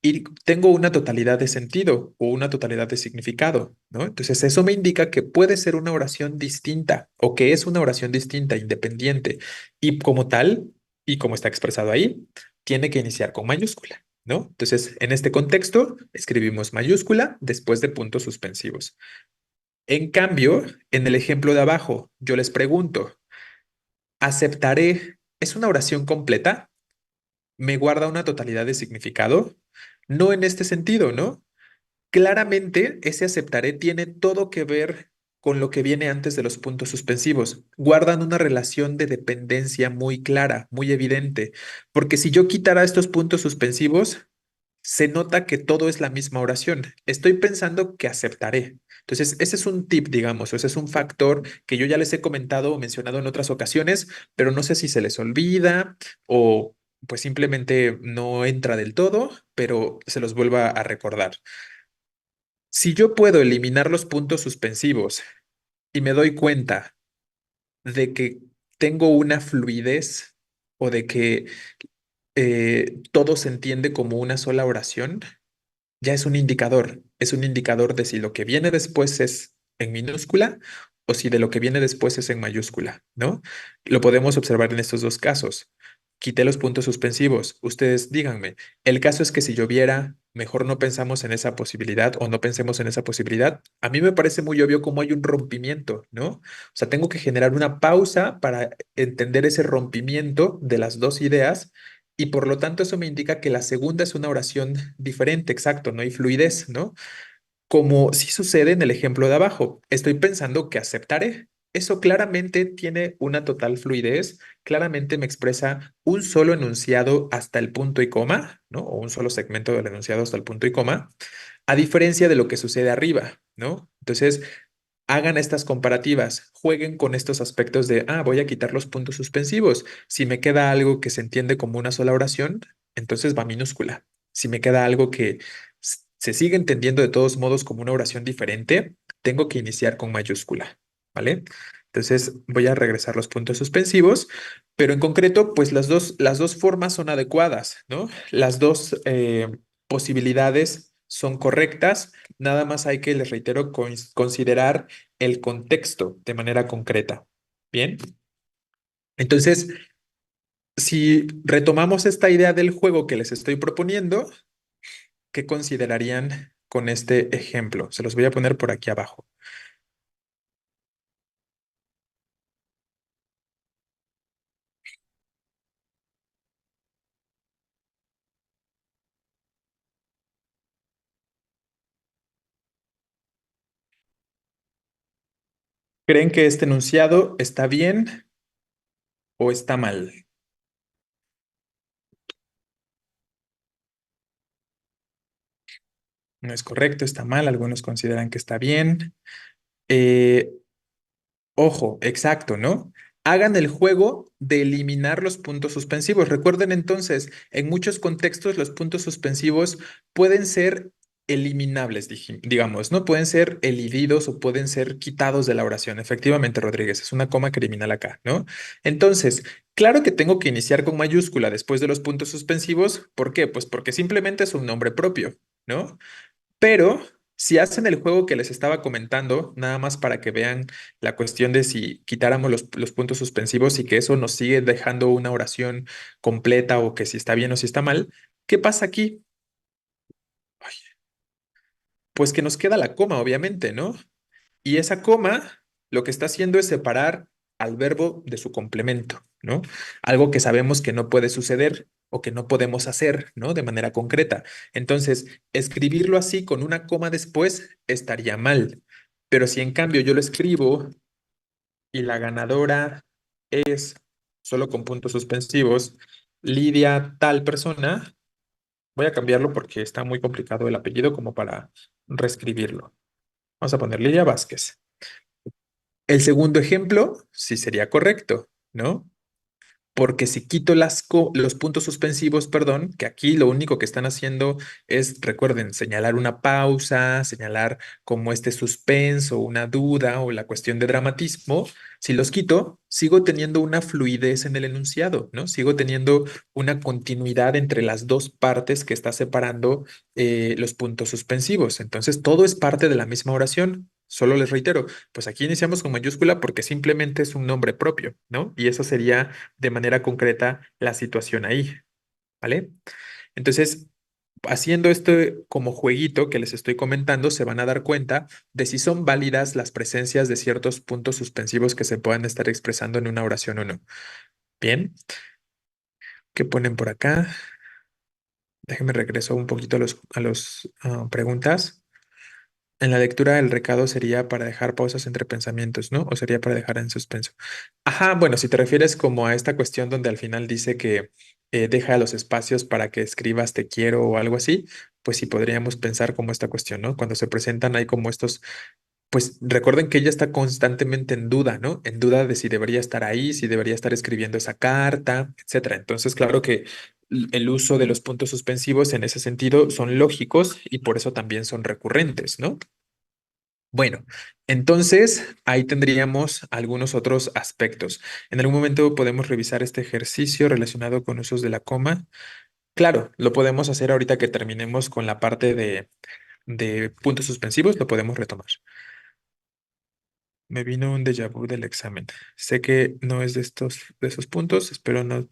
Y tengo una totalidad de sentido o una totalidad de significado, ¿no? Entonces, eso me indica que puede ser una oración distinta o que es una oración distinta, independiente. Y como tal, y como está expresado ahí, tiene que iniciar con mayúscula, ¿no? Entonces, en este contexto, escribimos mayúscula después de puntos suspensivos. En cambio, en el ejemplo de abajo, yo les pregunto, ¿aceptaré? ¿Es una oración completa? ¿Me guarda una totalidad de significado? No en este sentido, ¿no? Claramente, ese aceptaré tiene todo que ver con lo que viene antes de los puntos suspensivos. Guardan una relación de dependencia muy clara, muy evidente, porque si yo quitara estos puntos suspensivos, se nota que todo es la misma oración. Estoy pensando que aceptaré. Entonces, ese es un tip, digamos, o ese es un factor que yo ya les he comentado o mencionado en otras ocasiones, pero no sé si se les olvida o pues simplemente no entra del todo, pero se los vuelvo a recordar. Si yo puedo eliminar los puntos suspensivos y me doy cuenta de que tengo una fluidez o de que todo se entiende como una sola oración, ya es un indicador de si lo que viene después es en minúscula o si de lo que viene después es en mayúscula, ¿no? Lo podemos observar en estos dos casos. Quité los puntos suspensivos. Ustedes díganme, el caso es que si lloviera, mejor no pensamos en esa posibilidad o no pensemos en esa posibilidad. A mí me parece muy obvio cómo hay un rompimiento, ¿no? O sea, tengo que generar una pausa para entender ese rompimiento de las dos ideas y por lo tanto eso me indica que la segunda es una oración diferente, exacto, no hay fluidez, ¿no? Como sí sucede en el ejemplo de abajo. Estoy pensando que aceptaré. Eso claramente tiene una total fluidez, claramente me expresa un solo enunciado hasta el punto y coma, ¿no? O un solo segmento del enunciado hasta el punto y coma, a diferencia de lo que sucede arriba, ¿no? Entonces, hagan estas comparativas, jueguen con estos aspectos de, voy a quitar los puntos suspensivos. Si me queda algo que se entiende como una sola oración, entonces va minúscula. Si me queda algo que se sigue entendiendo de todos modos como una oración diferente, tengo que iniciar con mayúscula, ¿vale? Entonces voy a regresar los puntos suspensivos, pero en concreto, pues las dos formas son adecuadas, ¿no? Las dos posibilidades son correctas. Nada más hay que, les reitero, considerar el contexto de manera concreta. Bien, entonces, si retomamos esta idea del juego que les estoy proponiendo, ¿qué considerarían con este ejemplo? Se los voy a poner por aquí abajo. ¿Creen que este enunciado está bien o está mal? No es correcto, está mal. Algunos consideran que está bien. Eh, Ojo, exacto, ¿no? Hagan el juego de eliminar los puntos suspensivos. Recuerden entonces, en muchos contextos los puntos suspensivos pueden ser eliminables, digamos, ¿no? Pueden ser elididos o pueden ser quitados de la oración. Efectivamente, Rodríguez, es una coma criminal acá, ¿no? Entonces, claro que tengo que iniciar con mayúscula después de los puntos suspensivos. ¿Por qué? Pues porque simplemente es un nombre propio, ¿no? Pero si hacen el juego que les estaba comentando, nada más para que vean la cuestión de si quitáramos los puntos suspensivos y que eso nos sigue dejando una oración completa o que si está bien o si está mal, ¿qué pasa aquí? Pues que nos queda la coma, obviamente, ¿no? Y esa coma lo que está haciendo es separar al verbo de su complemento, ¿no? Algo que sabemos que no puede suceder o que no podemos hacer, ¿no? De manera concreta. Entonces, escribirlo así con una coma después estaría mal. Pero si en cambio yo lo escribo y la ganadora es solo con puntos suspensivos, Lidia tal persona, voy a cambiarlo porque está muy complicado el apellido como para reescribirlo. Vamos a poner Lidia Vázquez. El segundo ejemplo sí sería correcto, ¿no? Porque si quito los puntos suspensivos, perdón, que aquí lo único que están haciendo es, recuerden, señalar una pausa, señalar como este suspenso, una duda o la cuestión de dramatismo. Si los quito, sigo teniendo una fluidez en el enunciado, ¿no? Sigo teniendo una continuidad entre las dos partes que está separando los puntos suspensivos. Entonces, todo es parte de la misma oración. Solo les reitero, pues aquí iniciamos con mayúscula porque simplemente es un nombre propio, ¿no? Y eso sería de manera concreta la situación ahí, ¿vale? Entonces, haciendo esto como jueguito que les estoy comentando, se van a dar cuenta de si son válidas las presencias de ciertos puntos suspensivos que se puedan estar expresando en una oración o no. Bien, ¿qué ponen por acá? Déjenme regreso un poquito a los preguntas. En la lectura el recado sería para dejar pausas entre pensamientos, ¿no? O sería para dejar en suspenso. Ajá, bueno, si te refieres como a esta cuestión donde al final dice que deja los espacios para que escribas te quiero o algo así, pues sí podríamos pensar como esta cuestión, ¿no? Cuando se presentan hay como estos, pues recuerden que ella está constantemente en duda, ¿no? En duda de si debería estar ahí, si debería estar escribiendo esa carta, etcétera. Entonces, claro que el uso de los puntos suspensivos en ese sentido son lógicos y por eso también son recurrentes, ¿no? Bueno, entonces ahí tendríamos algunos otros aspectos. En algún momento podemos revisar este ejercicio relacionado con usos de la coma. Claro, lo podemos hacer ahorita que terminemos con la parte de puntos suspensivos, lo podemos retomar. Me vino un déjà vu del examen. Sé que no es de esos puntos, espero no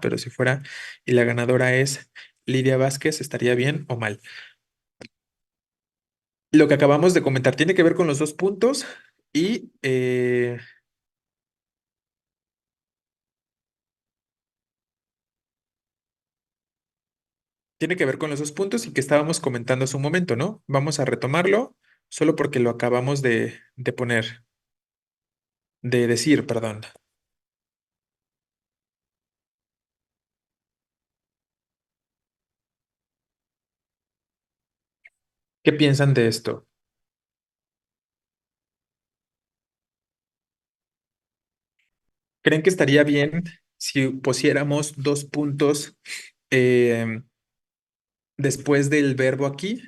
pero si fuera y la ganadora es Lidia Vázquez, ¿estaría bien o mal? Lo que acabamos de comentar tiene que ver con los dos puntos y tiene que ver con los dos puntos y que estábamos comentando hace un momento, ¿no? Vamos a retomarlo solo porque lo acabamos de poner, de decir, perdón. ¿Qué piensan de esto? ¿Creen que estaría bien si pusiéramos dos puntos eh, después del verbo aquí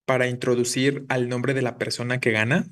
para introducir al nombre de la persona que gana?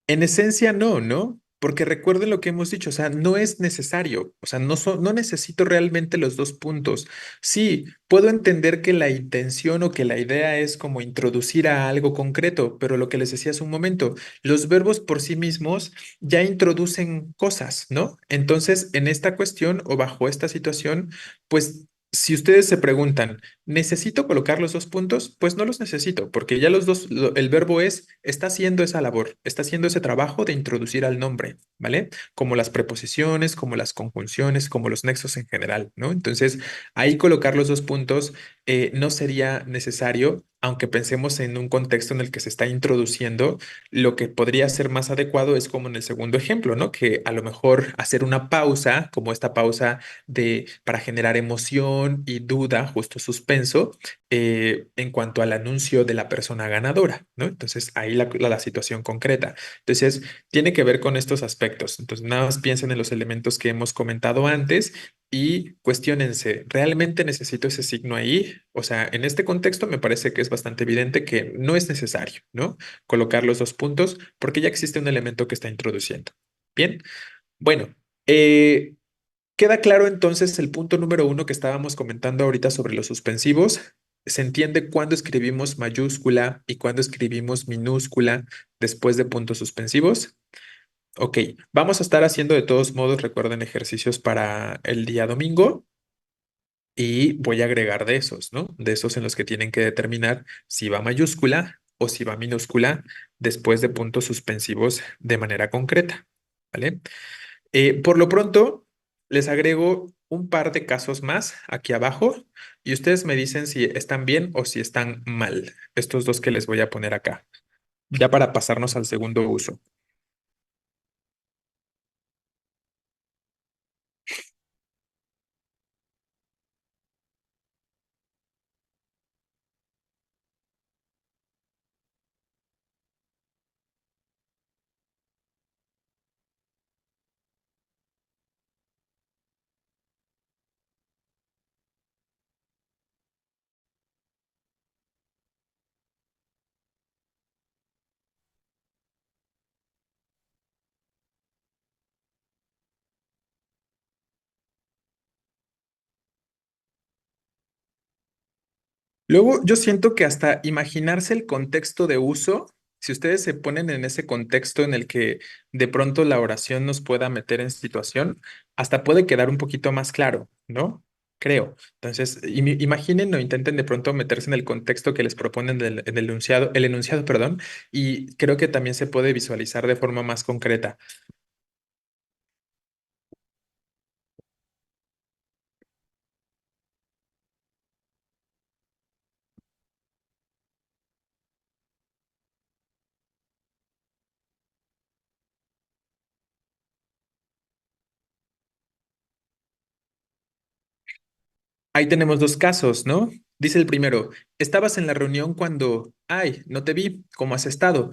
En esencia no, ¿no? Porque recuerden lo que hemos dicho, o sea, no es necesario, o sea, no necesito realmente los dos puntos. Sí, puedo entender que la intención o que la idea es como introducir a algo concreto, pero lo que les decía hace un momento, los verbos por sí mismos ya introducen cosas, ¿no? Entonces, en esta cuestión o bajo esta situación, pues... Si ustedes se preguntan, ¿necesito colocar los dos puntos? Pues no los necesito, porque ya los dos, el verbo es, está haciendo esa labor, está haciendo ese trabajo de introducir al nombre, ¿vale? Como las preposiciones, como las conjunciones, como los nexos en general, ¿no? Entonces, ahí colocar los dos puntos no sería necesario, aunque pensemos en un contexto en el que se está introduciendo, lo que podría ser más adecuado es como en el segundo ejemplo, ¿no? Que a lo mejor hacer una pausa, como esta pausa de para generar emoción y duda, justo suspenso, en cuanto al anuncio de la persona ganadora, ¿no? Entonces, ahí la situación concreta. Entonces, tiene que ver con estos aspectos. Entonces, nada más piensen en los elementos que hemos comentado antes y cuestiónense, ¿realmente necesito ese signo ahí? O sea, en este contexto me parece que es bastante evidente que no es necesario, ¿no? Colocar los dos puntos porque ya existe un elemento que está introduciendo. Bien, bueno. eh, Queda claro entonces el punto número uno que estábamos comentando ahorita sobre los suspensivos. Se entiende cuándo escribimos mayúscula y cuándo escribimos minúscula después de puntos suspensivos. Ok, vamos a estar haciendo de todos modos, recuerden, ejercicios para el día domingo y voy a agregar de esos, ¿no? De esos en los que tienen que determinar si va mayúscula o si va minúscula después de puntos suspensivos de manera concreta, ¿vale? Por lo pronto, les agrego un par de casos más aquí abajo y ustedes me dicen si están bien o si están mal. Estos dos que les voy a poner acá, ya para pasarnos al segundo uso. Luego, yo siento que hasta imaginarse el contexto de uso, si ustedes se ponen en ese contexto en el que de pronto la oración nos pueda meter en situación, hasta puede quedar un poquito más claro, ¿no? Creo. Entonces, imaginen o intenten de pronto meterse en el contexto que les proponen en el enunciado, perdón, y creo que también se puede visualizar de forma más concreta. Ahí tenemos dos casos, ¿no? Dice el primero, estabas en la reunión cuando, ay, no te vi, ¿cómo has estado?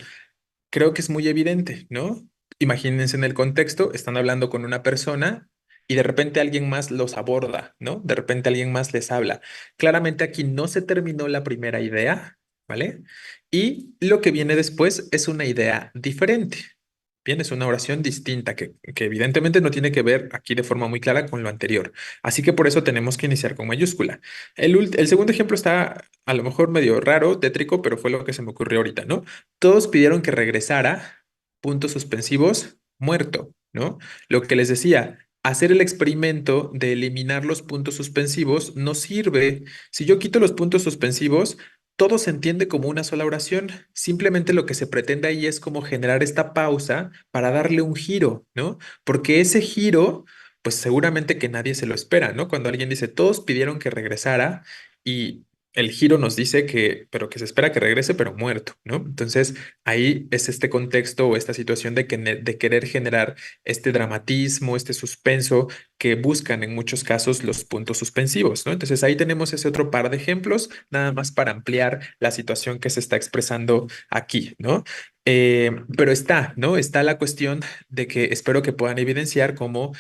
Creo que es muy evidente, ¿no? Imagínense en el contexto, están hablando con una persona y de repente alguien más los aborda, ¿no? De repente alguien más les habla. Claramente aquí no se terminó la primera idea, ¿vale? Y lo que viene después es una idea diferente. Bien, es una oración distinta que evidentemente no tiene que ver aquí de forma muy clara con lo anterior. Así que por eso tenemos que iniciar con mayúscula. El segundo ejemplo está a lo mejor medio raro, tétrico, pero fue lo que se me ocurrió ahorita, ¿no? Todos pidieron que regresara, puntos suspensivos, muerto, ¿no? Lo que les decía, hacer el experimento de eliminar los puntos suspensivos no sirve. Si yo quito los puntos suspensivos, todo se entiende como una sola oración. Simplemente lo que se pretende ahí es como generar esta pausa para darle un giro, ¿no? Porque ese giro, pues seguramente que nadie se lo espera, ¿no? Cuando alguien dice, todos pidieron que regresara y el giro nos dice que, pero que se espera que regrese, pero muerto, ¿no? Entonces, ahí es este contexto o esta situación de querer generar este dramatismo, este suspenso que buscan en muchos casos los puntos suspensivos, ¿no? Entonces, ahí tenemos ese otro par de ejemplos, nada más para ampliar la situación que se está expresando aquí, ¿no? Pero está, ¿no? Está la cuestión de que espero que puedan evidenciar cómo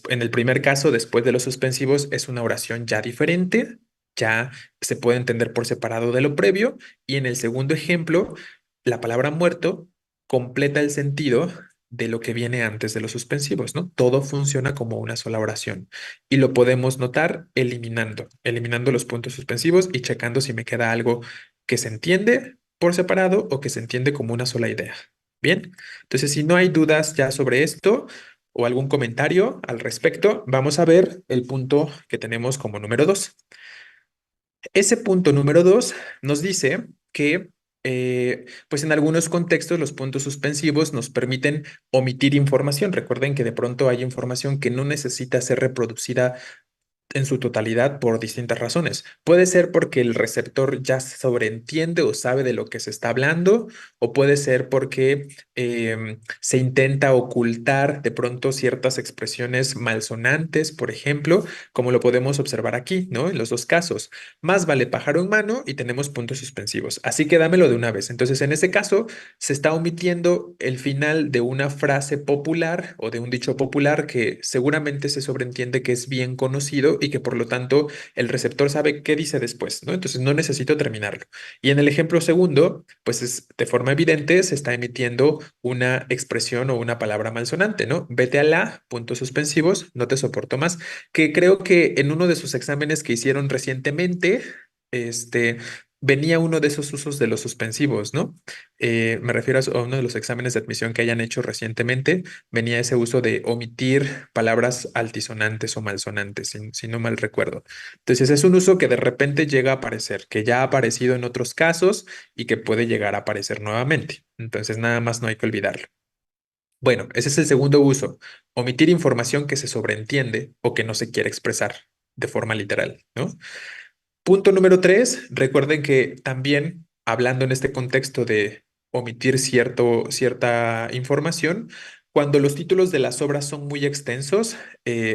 en el primer caso, después de los suspensivos, es una oración ya diferente, ya se puede entender por separado de lo previo, y en el segundo ejemplo, la palabra muerto completa el sentido de lo que viene antes de los suspensivos, ¿no? Todo funciona como una sola oración y lo podemos notar eliminando los puntos suspensivos y checando si me queda algo que se entiende por separado o que se entiende como una sola idea. Bien, entonces si no hay dudas ya sobre esto o algún comentario al respecto, vamos a ver el punto que tenemos como número 2. Ese punto número 2 nos dice que, pues en algunos contextos los puntos suspensivos nos permiten omitir información. Recuerden que de pronto hay información que no necesita ser reproducida en su totalidad por distintas razones. Puede ser porque el receptor ya sobreentiende o sabe de lo que se está hablando, o puede ser porque se intenta ocultar de pronto ciertas expresiones malsonantes, por ejemplo, como lo podemos observar aquí, ¿no? En los dos casos. Más vale pájaro en mano y tenemos puntos suspensivos. Así que dámelo de una vez. Entonces, en ese caso, se está omitiendo el final de una frase popular o de un dicho popular que seguramente se sobreentiende que es bien conocido y que por lo tanto el receptor sabe qué dice después, ¿no? Entonces no necesito terminarlo. Y en el ejemplo segundo, pues es de forma evidente se está emitiendo una expresión o una palabra malsonante, ¿no? Vete a la, puntos suspensivos, no te soporto más, que creo que en uno de sus exámenes que hicieron recientemente, este, venía uno de esos usos de los suspensivos, ¿no? Me refiero a uno de los exámenes de admisión que hayan hecho recientemente, venía ese uso de omitir palabras altisonantes o malsonantes, si no mal recuerdo. Entonces es un uso que de repente llega a aparecer, que ya ha aparecido en otros casos y que puede llegar a aparecer nuevamente. Entonces nada más no hay que olvidarlo. Bueno, ese es el segundo uso, omitir información que se sobreentiende o que no se quiere expresar de forma literal, ¿no? Punto número 3, recuerden que también hablando en este contexto de omitir cierta información, cuando los títulos de las obras son muy extensos,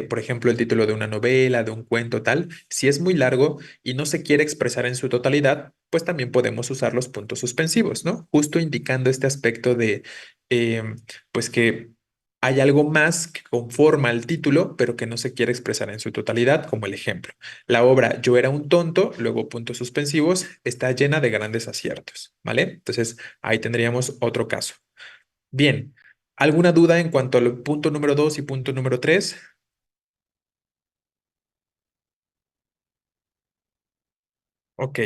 por ejemplo, el título de una novela, de un cuento, tal, si es muy largo y no se quiere expresar en su totalidad, pues también podemos usar los puntos suspensivos, ¿no? Justo indicando este aspecto de, pues que hay algo más que conforma el título, pero que no se quiere expresar en su totalidad, como el ejemplo. La obra Yo era un tonto, luego puntos suspensivos, está llena de grandes aciertos, ¿vale? Entonces, ahí tendríamos otro caso. Bien, ¿alguna duda en cuanto al punto número 2 y punto número 3? Ok,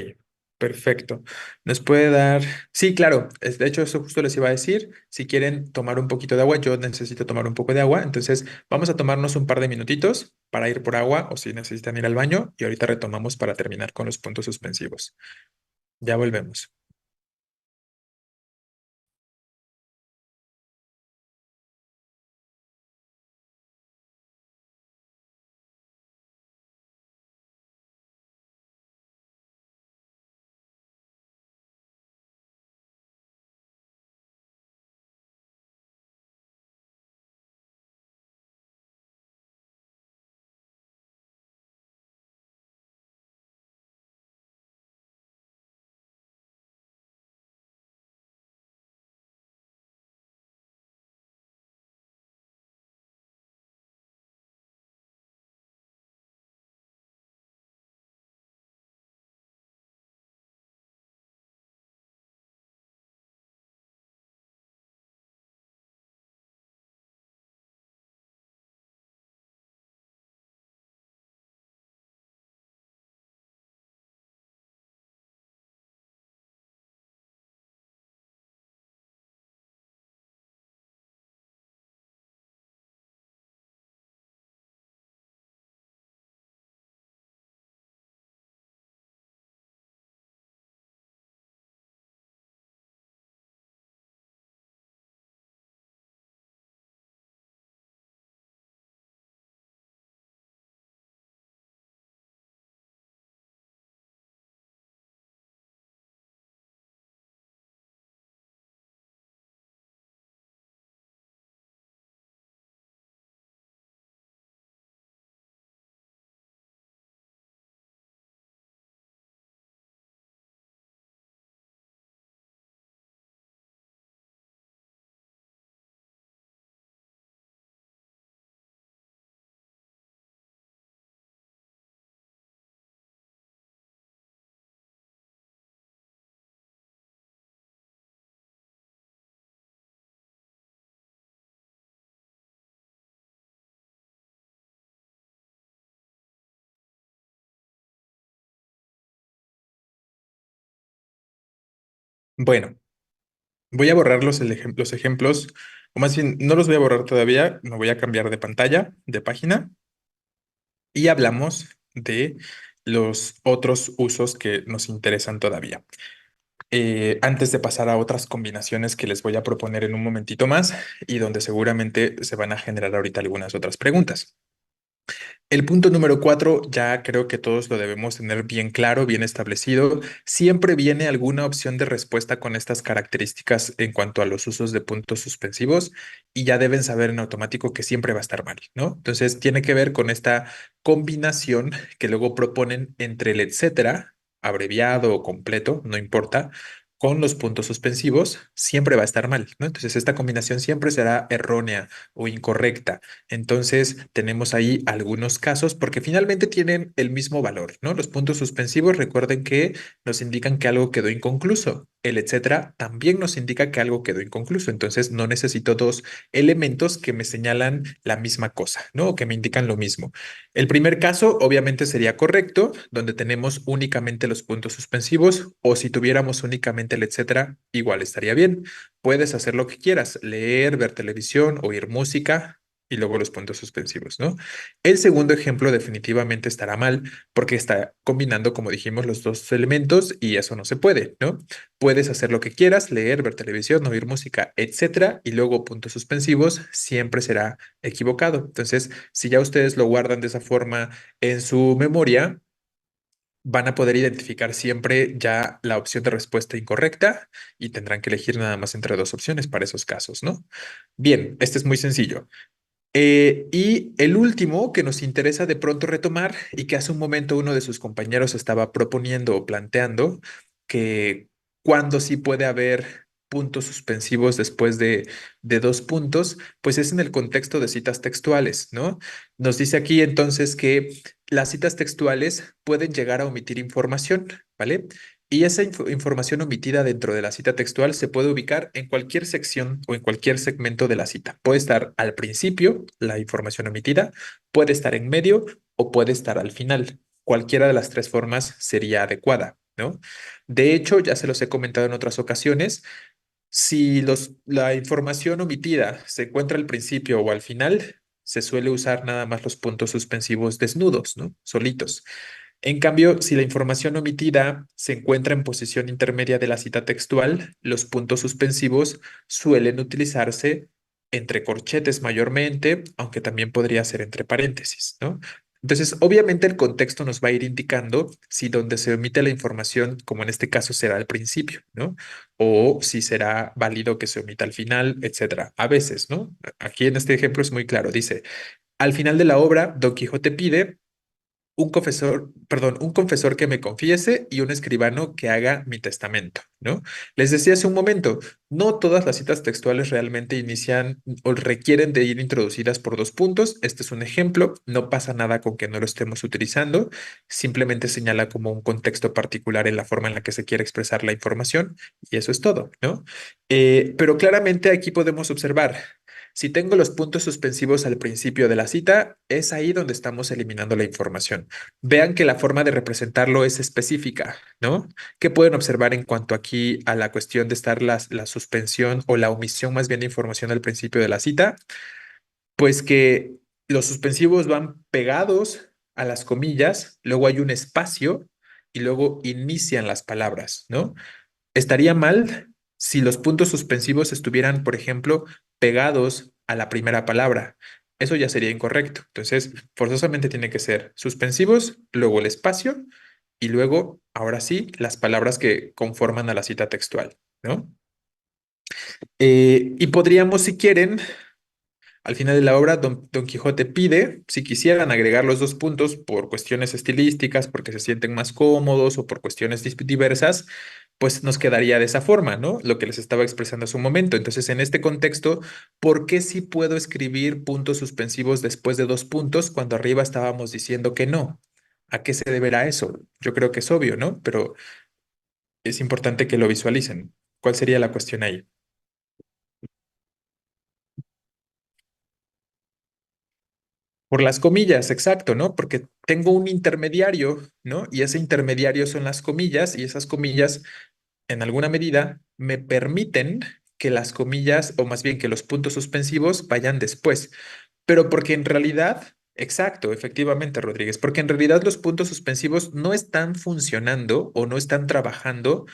perfecto. Nos puede dar... Sí, claro, de hecho eso justo les iba a decir. Si quieren tomar un poquito de agua, yo necesito tomar un poco de agua, entonces vamos a tomarnos un par de minutitos para ir por agua o si necesitan ir al baño y ahorita retomamos para terminar con los puntos suspensivos. Ya volvemos. Bueno, voy a borrar los ejemplos, o más bien, no los voy a borrar todavía, me voy a cambiar de pantalla, de página, y hablamos de los otros usos que nos interesan todavía. Antes de pasar a otras combinaciones que les voy a proponer en un momentito más y donde seguramente se van a generar ahorita algunas otras preguntas. El punto número 4, ya creo que todos lo debemos tener bien claro, bien establecido. Siempre viene alguna opción de respuesta con estas características en cuanto a los usos de puntos suspensivos y ya deben saber en automático que siempre va a estar mal, ¿no? Entonces tiene que ver con esta combinación que luego proponen entre el etcétera, abreviado o completo, no importa. Con los puntos suspensivos siempre va a estar mal, ¿no? Entonces esta combinación siempre será errónea o incorrecta. Entonces, tenemos ahí algunos casos porque finalmente tienen el mismo valor, ¿no? Los puntos suspensivos, recuerden que nos indican que algo quedó inconcluso. El etcétera también nos indica que algo quedó inconcluso. Entonces, no necesito dos elementos que me señalan la misma cosa, ¿no? O que me indican lo mismo. El primer caso, obviamente, sería correcto, donde tenemos únicamente los puntos suspensivos, o si tuviéramos únicamente el etcétera, igual estaría bien. Puedes hacer lo que quieras, leer, ver televisión, oír música y luego los puntos suspensivos, ¿no? El segundo ejemplo definitivamente estará mal porque está combinando, como dijimos, los dos elementos y eso no se puede, ¿no? Puedes hacer lo que quieras, leer, ver televisión, oír música, etcétera, y luego puntos suspensivos, siempre será equivocado. Entonces, si ya ustedes lo guardan de esa forma en su memoria, van a poder identificar siempre ya la opción de respuesta incorrecta y tendrán que elegir nada más entre dos opciones para esos casos, ¿no? Bien, este es muy sencillo. Y el último que nos interesa de pronto retomar y que hace un momento uno de sus compañeros estaba proponiendo o planteando que cuando sí puede haber puntos suspensivos después de dos puntos, pues es en el contexto de citas textuales, ¿no? Nos dice aquí entonces que las citas textuales pueden llegar a omitir información, ¿vale? Y esa información omitida dentro de la cita textual se puede ubicar en cualquier sección o en cualquier segmento de la cita. Puede estar al principio, la información omitida, puede estar en medio o puede estar al final. Cualquiera de las tres formas sería adecuada, ¿no? De hecho, ya se los he comentado en otras ocasiones, si la información omitida se encuentra al principio o al final, se suele usar nada más los puntos suspensivos desnudos, ¿no? Solitos. En cambio, si la información omitida se encuentra en posición intermedia de la cita textual, los puntos suspensivos suelen utilizarse entre corchetes mayormente, aunque también podría ser entre paréntesis, ¿no? Entonces, obviamente el contexto nos va a ir indicando si donde se omite la información, como en este caso será al principio, ¿no? O si será válido que se omita al final, etcétera. A veces, ¿no? Aquí en este ejemplo es muy claro, dice, al final de la obra, Don Quijote pide un confesor, perdón, un confesor que me confiese y un escribano que haga mi testamento, ¿no? Les decía hace un momento, no todas las citas textuales realmente inician o requieren de ir introducidas por dos puntos. Este es un ejemplo, no pasa nada con que no lo estemos utilizando, simplemente señala como un contexto particular en la forma en la que se quiere expresar la información y eso es todo, ¿no? Pero claramente aquí podemos observar. Si tengo los puntos suspensivos al principio de la cita, es ahí donde estamos eliminando la información. Vean que la forma de representarlo es específica, ¿no? ¿Qué pueden observar en cuanto aquí a la cuestión de estar la suspensión o la omisión más bien de información al principio de la cita? Pues que los suspensivos van pegados a las comillas, luego hay un espacio y luego inician las palabras, ¿no? Estaría mal si los puntos suspensivos estuvieran, por ejemplo, pegados a la primera palabra. Eso ya sería incorrecto. Entonces, forzosamente tiene que ser suspensivos, luego el espacio y luego, ahora sí, las palabras que conforman a la cita textual, ¿no? Y podríamos, si quieren, al final de la obra, Don Quijote pide, si quisieran agregar los dos puntos por cuestiones estilísticas, porque se sienten más cómodos o por cuestiones diversas, pues nos quedaría de esa forma, ¿no? Lo que les estaba expresando hace un momento. Entonces, en este contexto, ¿por qué sí puedo escribir puntos suspensivos después de dos puntos cuando arriba estábamos diciendo que no? ¿A qué se deberá eso? Yo creo que es obvio, ¿no? Pero es importante que lo visualicen. ¿Cuál sería la cuestión ahí? Por las comillas, exacto, ¿no? Porque tengo un intermediario, ¿no? Y ese intermediario son las comillas y esas comillas, en alguna medida, me permiten que las comillas, o más bien que los puntos suspensivos vayan después. Pero porque en realidad, exacto, efectivamente, Rodríguez, porque en realidad los puntos suspensivos no están funcionando o no están trabajando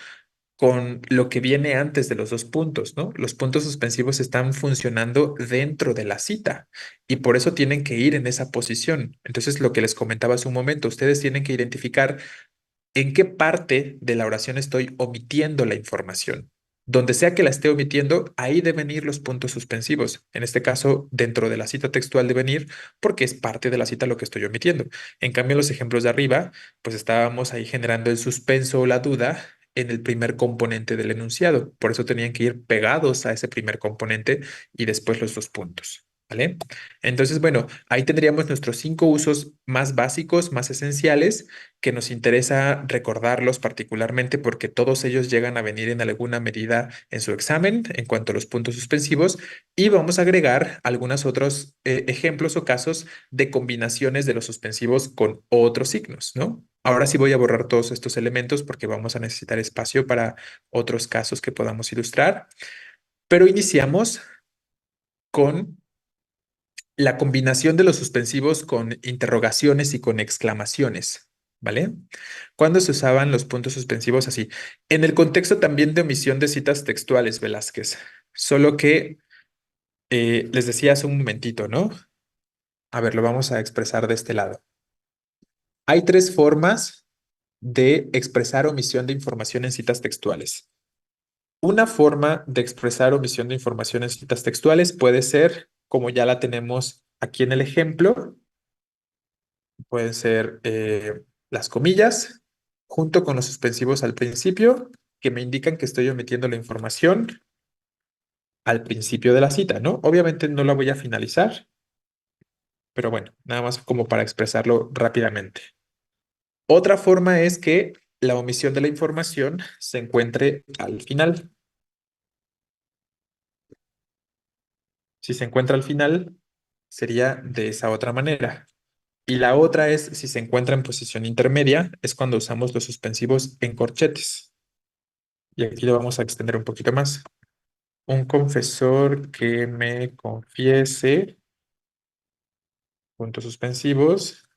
con lo que viene antes de los dos puntos, ¿no? Los puntos suspensivos están funcionando dentro de la cita y por eso tienen que ir en esa posición. Entonces, lo que les comentaba hace un momento, ustedes tienen que identificar en qué parte de la oración estoy omitiendo la información. Donde sea que la esté omitiendo, ahí deben ir los puntos suspensivos. En este caso, dentro de la cita textual deben ir porque es parte de la cita lo que estoy omitiendo. En cambio, en los ejemplos de arriba, pues estábamos ahí generando el suspenso o la duda en el primer componente del enunciado. Por eso tenían que ir pegados a ese primer componente y después los dos puntos. ¿Vale? Entonces, bueno, ahí tendríamos nuestros 5 usos más básicos, más esenciales que nos interesa recordarlos particularmente porque todos ellos llegan a venir en alguna medida en su examen en cuanto a los puntos suspensivos y vamos a agregar algunos otros ejemplos o casos de combinaciones de los suspensivos con otros signos, ¿no? Ahora sí voy a borrar todos estos elementos porque vamos a necesitar espacio para otros casos que podamos ilustrar, pero iniciamos con la combinación de los suspensivos con interrogaciones y con exclamaciones, ¿vale? ¿Cuándo se usaban los puntos suspensivos así? En el contexto también de omisión de citas textuales, Velázquez, solo que les decía hace un momentito, ¿no? A ver, lo vamos a expresar de este lado. Hay 3 formas de expresar omisión de información en citas textuales. Una forma de expresar omisión de información en citas textuales puede ser, como ya la tenemos aquí en el ejemplo, pueden ser las comillas junto con los suspensivos al principio que me indican que estoy omitiendo la información al principio de la cita, ¿no? Obviamente no la voy a finalizar, pero bueno, nada más como para expresarlo rápidamente. Otra forma es que la omisión de la información se encuentre al final. Si se encuentra al final, sería de esa otra manera. Y la otra es, si se encuentra en posición intermedia, es cuando usamos los suspensivos en corchetes. Y aquí lo vamos a extender un poquito más. Un confesor que me confiese, puntos suspensivos,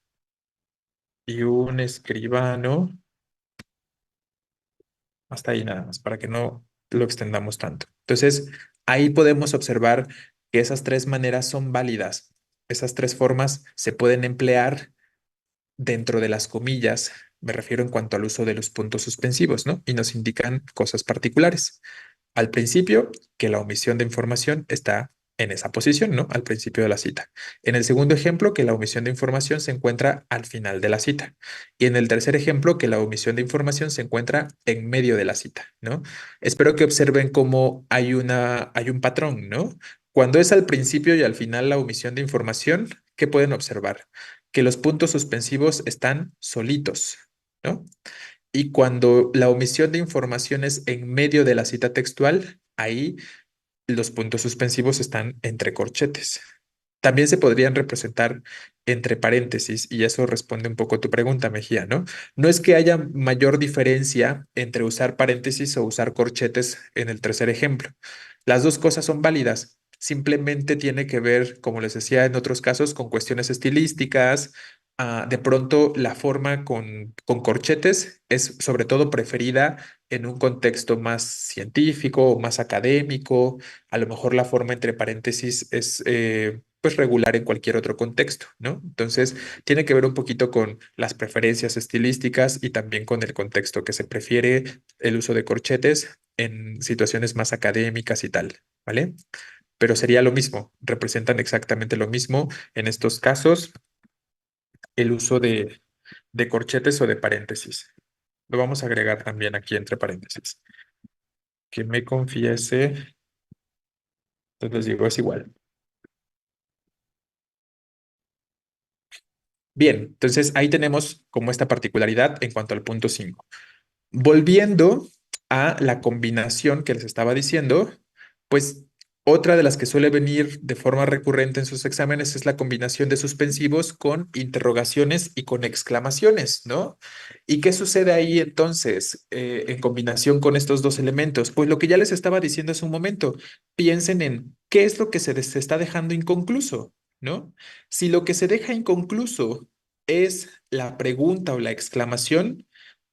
y un escribano, hasta ahí nada más, para que no lo extendamos tanto. Entonces, ahí podemos observar que esas 3 maneras son válidas. Esas 3 formas se pueden emplear dentro de las comillas. Me refiero en cuanto al uso de los puntos suspensivos, ¿no? Y nos indican cosas particulares. Al principio, que la omisión de información está en esa posición, ¿no? Al principio de la cita. En el segundo ejemplo, que la omisión de información se encuentra al final de la cita. Y en el tercer ejemplo, que la omisión de información se encuentra en medio de la cita, ¿no? Espero que observen cómo hay un patrón, ¿no? Cuando es al principio y al final la omisión de información, ¿qué pueden observar? Que los puntos suspensivos están solitos, ¿no? Y cuando la omisión de información es en medio de la cita textual, ahí los puntos suspensivos están entre corchetes. También se podrían representar entre paréntesis, y eso responde un poco a tu pregunta, Mejía, ¿no? No es que haya mayor diferencia entre usar paréntesis o usar corchetes en el tercer ejemplo. Las dos cosas son válidas. Simplemente tiene que ver, como les decía en otros casos, con cuestiones estilísticas. De pronto, la forma con corchetes es sobre todo preferida en un contexto más científico o más académico. A lo mejor la forma entre paréntesis es pues regular en cualquier otro contexto, ¿no? Entonces, tiene que ver un poquito con las preferencias estilísticas y también con el contexto que se prefiere el uso de corchetes en situaciones más académicas y tal, ¿vale? Pero sería lo mismo, representan exactamente lo mismo en estos casos, el uso de corchetes o de paréntesis. Lo vamos a agregar también aquí entre paréntesis. Que me confiese, entonces les digo, es igual. Bien, entonces ahí tenemos como esta particularidad en cuanto al punto 5. Volviendo a la combinación que les estaba diciendo, pues Otra de las que suele venir de forma recurrente en sus exámenes es la combinación de suspensivos con interrogaciones y con exclamaciones, ¿no? ¿Y qué sucede ahí entonces en combinación con estos dos elementos? Pues lo que ya les estaba diciendo hace un momento, piensen en qué es lo que se está dejando inconcluso, ¿no? Si lo que se deja inconcluso es la pregunta o la exclamación,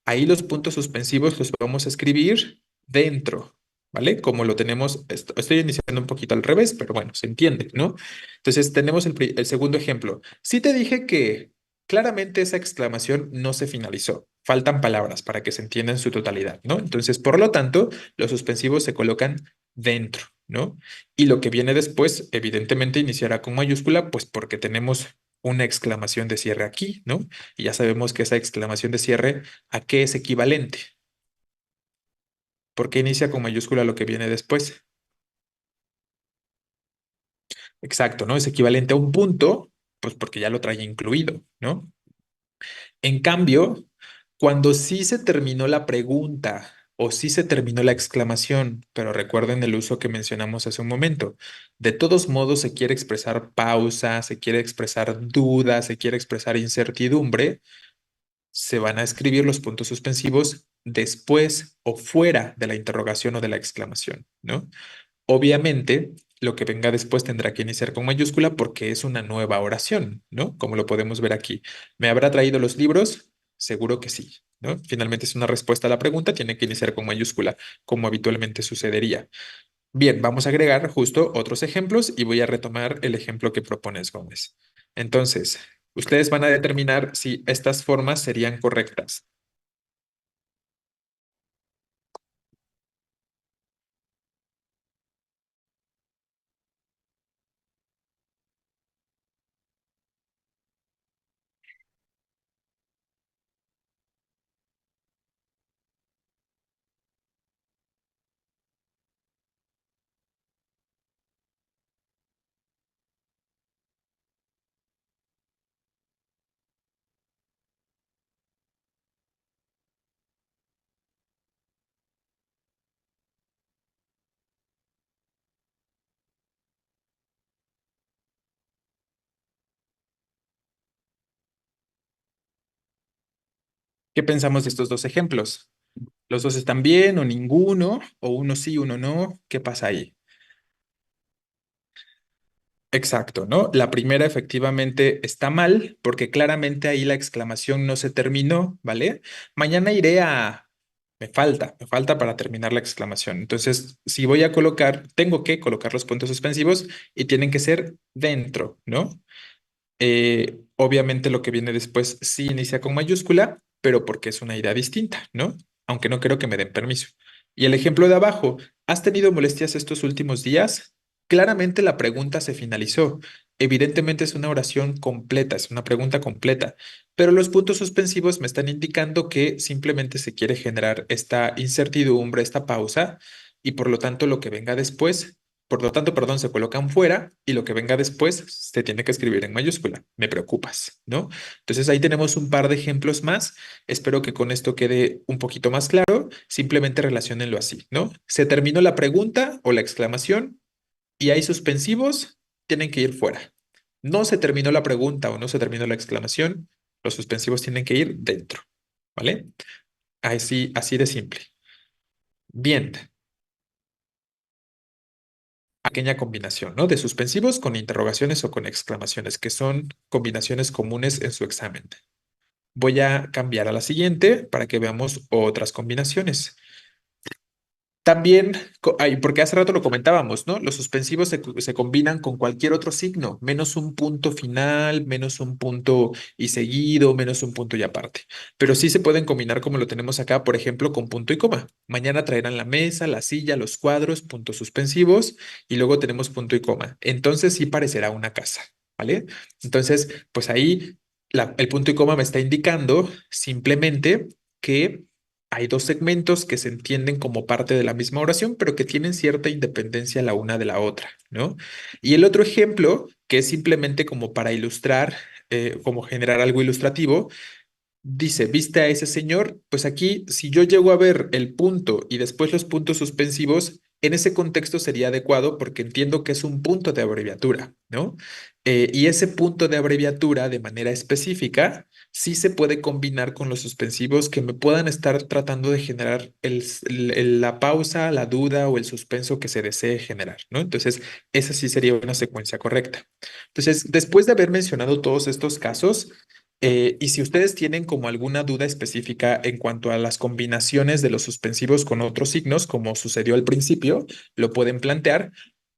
ahí los puntos suspensivos los vamos a escribir dentro. ¿Vale? Como lo tenemos, estoy iniciando un poquito al revés, pero bueno, se entiende, ¿no? Entonces tenemos el segundo ejemplo. Sí te dije que claramente esa exclamación no se finalizó. Faltan palabras para que se entienda en su totalidad, ¿no? Entonces, por lo tanto, los suspensivos se colocan dentro, ¿no? Y lo que viene después, evidentemente, iniciará con mayúscula, pues porque tenemos una exclamación de cierre aquí, ¿no? Y ya sabemos que esa exclamación de cierre, ¿a qué es equivalente? ¿Por qué inicia con mayúscula lo que viene después? Exacto, ¿no? Es equivalente a un punto, pues porque ya lo trae incluido, ¿no? En cambio, cuando sí se terminó la pregunta o sí se terminó la exclamación, pero recuerden el uso que mencionamos hace un momento, de todos modos se quiere expresar pausa, se quiere expresar duda, se quiere expresar incertidumbre, se van a escribir los puntos suspensivos después o fuera de la interrogación o de la exclamación, ¿no? Obviamente, lo que venga después tendrá que iniciar con mayúscula porque es una nueva oración, ¿no? Como lo podemos ver aquí. ¿Me habrá traído los libros? Seguro que sí, ¿no? Finalmente es una respuesta a la pregunta, tiene que iniciar con mayúscula, como habitualmente sucedería. Bien, vamos a agregar justo otros ejemplos y voy a retomar el ejemplo que propones, Gómez. Entonces, ustedes van a determinar si estas formas serían correctas. ¿Qué pensamos de estos dos ejemplos? ¿Los dos están bien o ninguno? ¿O uno sí, uno no? ¿Qué pasa ahí? Exacto, ¿no? La primera efectivamente está mal porque claramente ahí la exclamación no se terminó, ¿vale? Mañana iré a... me falta para terminar la exclamación. Entonces, si voy a colocar, tengo que colocar los puntos suspensivos y tienen que ser dentro, ¿no? Obviamente lo que viene después sí inicia con mayúscula, pero porque es una idea distinta, ¿no? Aunque no creo que me den permiso. Y el ejemplo de abajo, ¿has tenido molestias estos últimos días? Claramente la pregunta se finalizó. Evidentemente es una oración completa, es una pregunta completa, pero los puntos suspensivos me están indicando que simplemente se quiere generar esta incertidumbre, esta pausa, y por lo tanto lo que venga después por lo tanto, perdón, se colocan fuera y lo que venga después se tiene que escribir en mayúscula. Me preocupas, ¿no? Entonces ahí tenemos un par de ejemplos más. Espero que con esto quede un poquito más claro. Simplemente relaciónenlo así, ¿no? Se terminó la pregunta o la exclamación y hay suspensivos, tienen que ir fuera. No se terminó la pregunta o no se terminó la exclamación, los suspensivos tienen que ir dentro, ¿vale? Así, así de simple. Bien. Pequeña combinación, ¿no? De suspensivos con interrogaciones o con exclamaciones, que son combinaciones comunes en su examen. Voy a cambiar a la siguiente para que veamos otras combinaciones. También, porque hace rato lo comentábamos, ¿no? Los suspensivos se combinan con cualquier otro signo, menos un punto final, menos un punto y seguido, menos un punto y aparte. Pero sí se pueden combinar como lo tenemos acá, por ejemplo, con punto y coma. Mañana traerán la mesa, la silla, los cuadros, puntos suspensivos y luego tenemos punto y coma. Entonces sí parecerá una casa, ¿vale? Entonces, pues ahí el punto y coma me está indicando simplemente que hay dos segmentos que se entienden como parte de la misma oración, pero que tienen cierta independencia la una de la otra, ¿no? Y el otro ejemplo, que es simplemente como para ilustrar, como generar algo ilustrativo, dice, ¿viste a ese señor? Pues aquí, si yo llego a ver el punto y después los puntos suspensivos, En ese contexto sería adecuado porque entiendo que es un punto de abreviatura, ¿no? Y ese punto de abreviatura de manera específica sí se puede combinar con los suspensivos que me puedan estar tratando de generar la pausa, la duda o el suspenso que se desee generar, ¿no? Entonces, esa sí sería una secuencia correcta. Entonces, después de haber mencionado todos estos casos, y si ustedes tienen como alguna duda específica en cuanto a las combinaciones de los suspensivos con otros signos, como sucedió al principio, lo pueden plantear.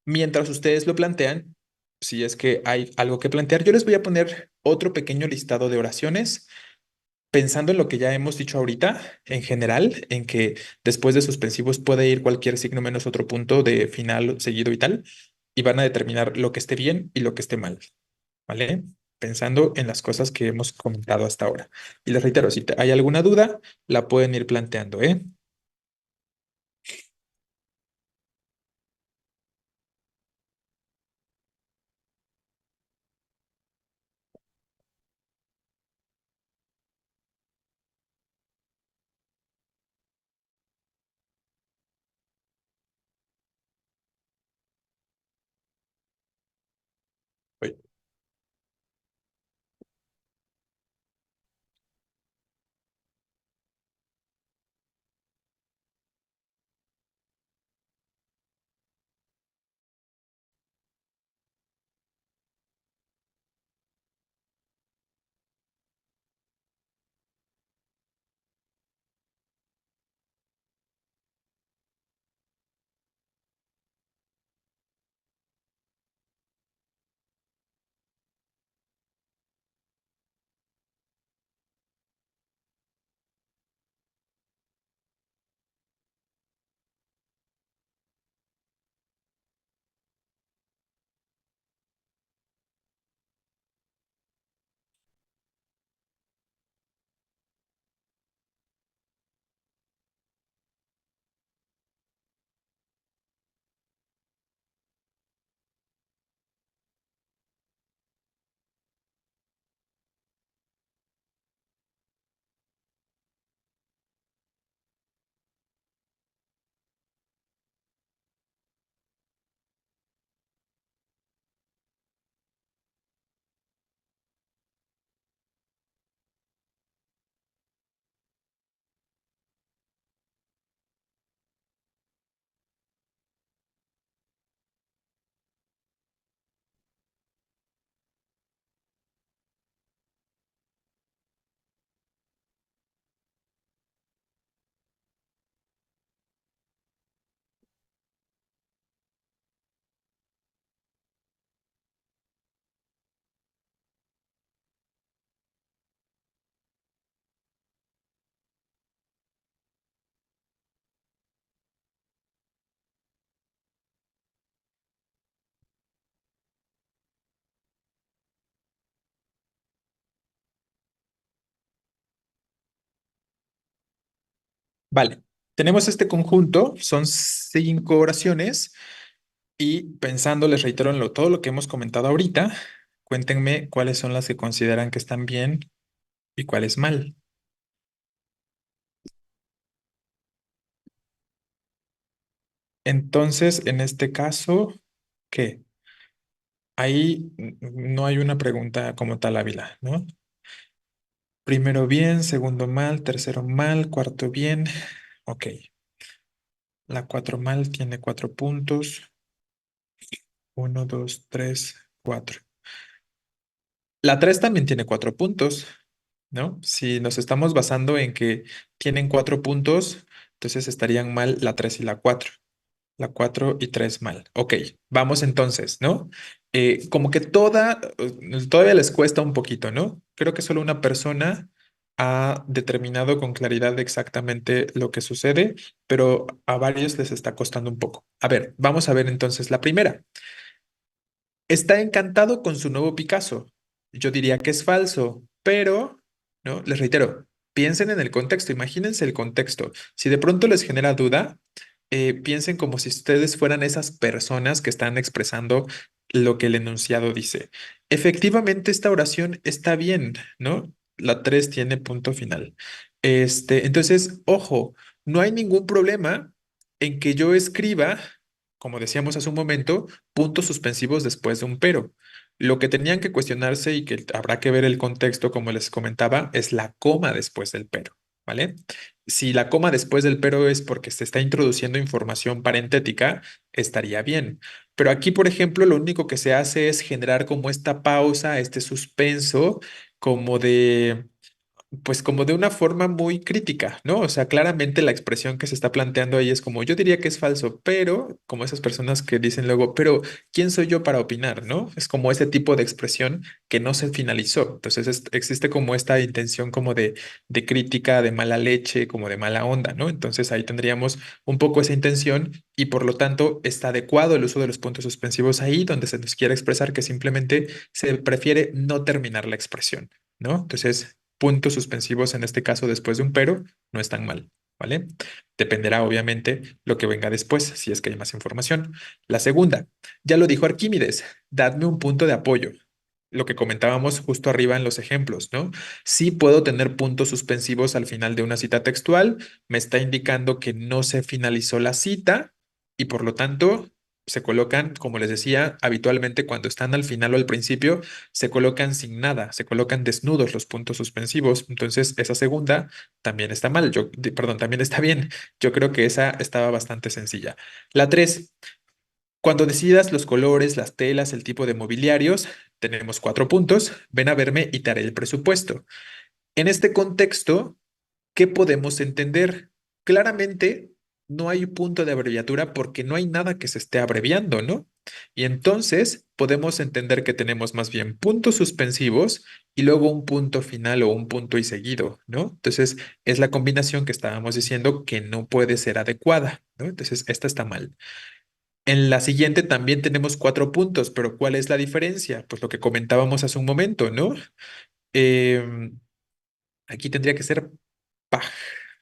Mientras ustedes lo plantean, si es que hay algo que plantear, yo les voy a poner otro pequeño listado de oraciones, pensando en lo que ya hemos dicho ahorita, en general, en que después de suspensivos puede ir cualquier signo menos otro punto de final seguido y tal, y van a determinar lo que esté bien y lo que esté mal. ¿Vale? Pensando en las cosas que hemos comentado hasta ahora. Y les reitero, si hay alguna duda, la pueden ir planteando, ¿eh? Oye, vale, tenemos este conjunto, son 5 oraciones y pensando, les reitero en todo lo que hemos comentado ahorita, cuéntenme cuáles son las que consideran que están bien y cuáles mal. Entonces, en este caso, ¿qué? Ahí no hay una pregunta como tal, Ávila, ¿no? Primero bien, segundo mal, tercero mal, cuarto bien. Ok, la 4 mal tiene 4 puntos. Uno, 2, 3, 4. La 3 también tiene 4 puntos, ¿no? Si nos estamos basando en que tienen 4 puntos, entonces estarían mal la 3 y la 4. La 4 y 3 mal. Ok, vamos entonces, ¿no? Como que todavía les cuesta un poquito, ¿no? Creo que solo una persona ha determinado con claridad exactamente lo que sucede, pero a varios les está costando un poco. A ver, vamos a ver entonces la primera. Está encantado con su nuevo Picasso. Yo diría que es falso, pero, ¿no? Les reitero, piensen en el contexto, imagínense el contexto. Si de pronto les genera duda, piensen como si ustedes fueran esas personas que están expresando lo que el enunciado dice. Efectivamente, esta oración está bien, ¿no? La 3 tiene punto final. Entonces, ojo, no hay ningún problema en que yo escriba, como decíamos hace un momento, puntos suspensivos después de un pero. Lo que tenían que cuestionarse y que habrá que ver el contexto, como les comentaba, es la coma después del pero, ¿vale? Si la coma después del pero es porque se está introduciendo información parentética, estaría bien. Pero aquí, por ejemplo, lo único que se hace es generar como esta pausa, este suspenso, como de pues como de una forma muy crítica, ¿no? O sea, claramente la expresión que se está planteando ahí es como, yo diría que es falso, pero como esas personas que dicen luego, pero ¿quién soy yo para opinar, ¿no? Es como ese tipo de expresión que no se finalizó. Entonces existe como esta intención como de crítica, de mala leche, como de mala onda, ¿no? Entonces ahí tendríamos un poco esa intención y por lo tanto está adecuado el uso de los puntos suspensivos ahí donde se nos quiere expresar que simplemente se prefiere no terminar la expresión, ¿no? Entonces puntos suspensivos en este caso después de un pero no están mal, ¿vale? Dependerá obviamente lo que venga después, si es que hay más información. La segunda, ya lo dijo Arquímedes, dadme un punto de apoyo. Lo que comentábamos justo arriba en los ejemplos, ¿no? Sí puedo tener puntos suspensivos al final de una cita textual, me está indicando que no se finalizó la cita y por lo tanto se colocan, como les decía, habitualmente cuando están al final o al principio, se colocan sin nada, se colocan desnudos los puntos suspensivos. Entonces, esa segunda también está mal. Perdón, también está bien. Yo creo que esa estaba bastante sencilla. La tres, cuando decidas los colores, las telas, el tipo de mobiliarios, tenemos 4 puntos. Ven a verme y te haré el presupuesto. En este contexto, ¿qué podemos entender? Claramente no hay punto de abreviatura porque no hay nada que se esté abreviando, ¿no? Y entonces podemos entender que tenemos más bien puntos suspensivos y luego un punto final o un punto y seguido, ¿no? Entonces es la combinación que estábamos diciendo que no puede ser adecuada, ¿no? Entonces esta está mal. En la siguiente también tenemos 4 puntos, pero ¿cuál es la diferencia? Pues lo que comentábamos hace un momento, ¿no? Em, Aquí tendría que ser paj,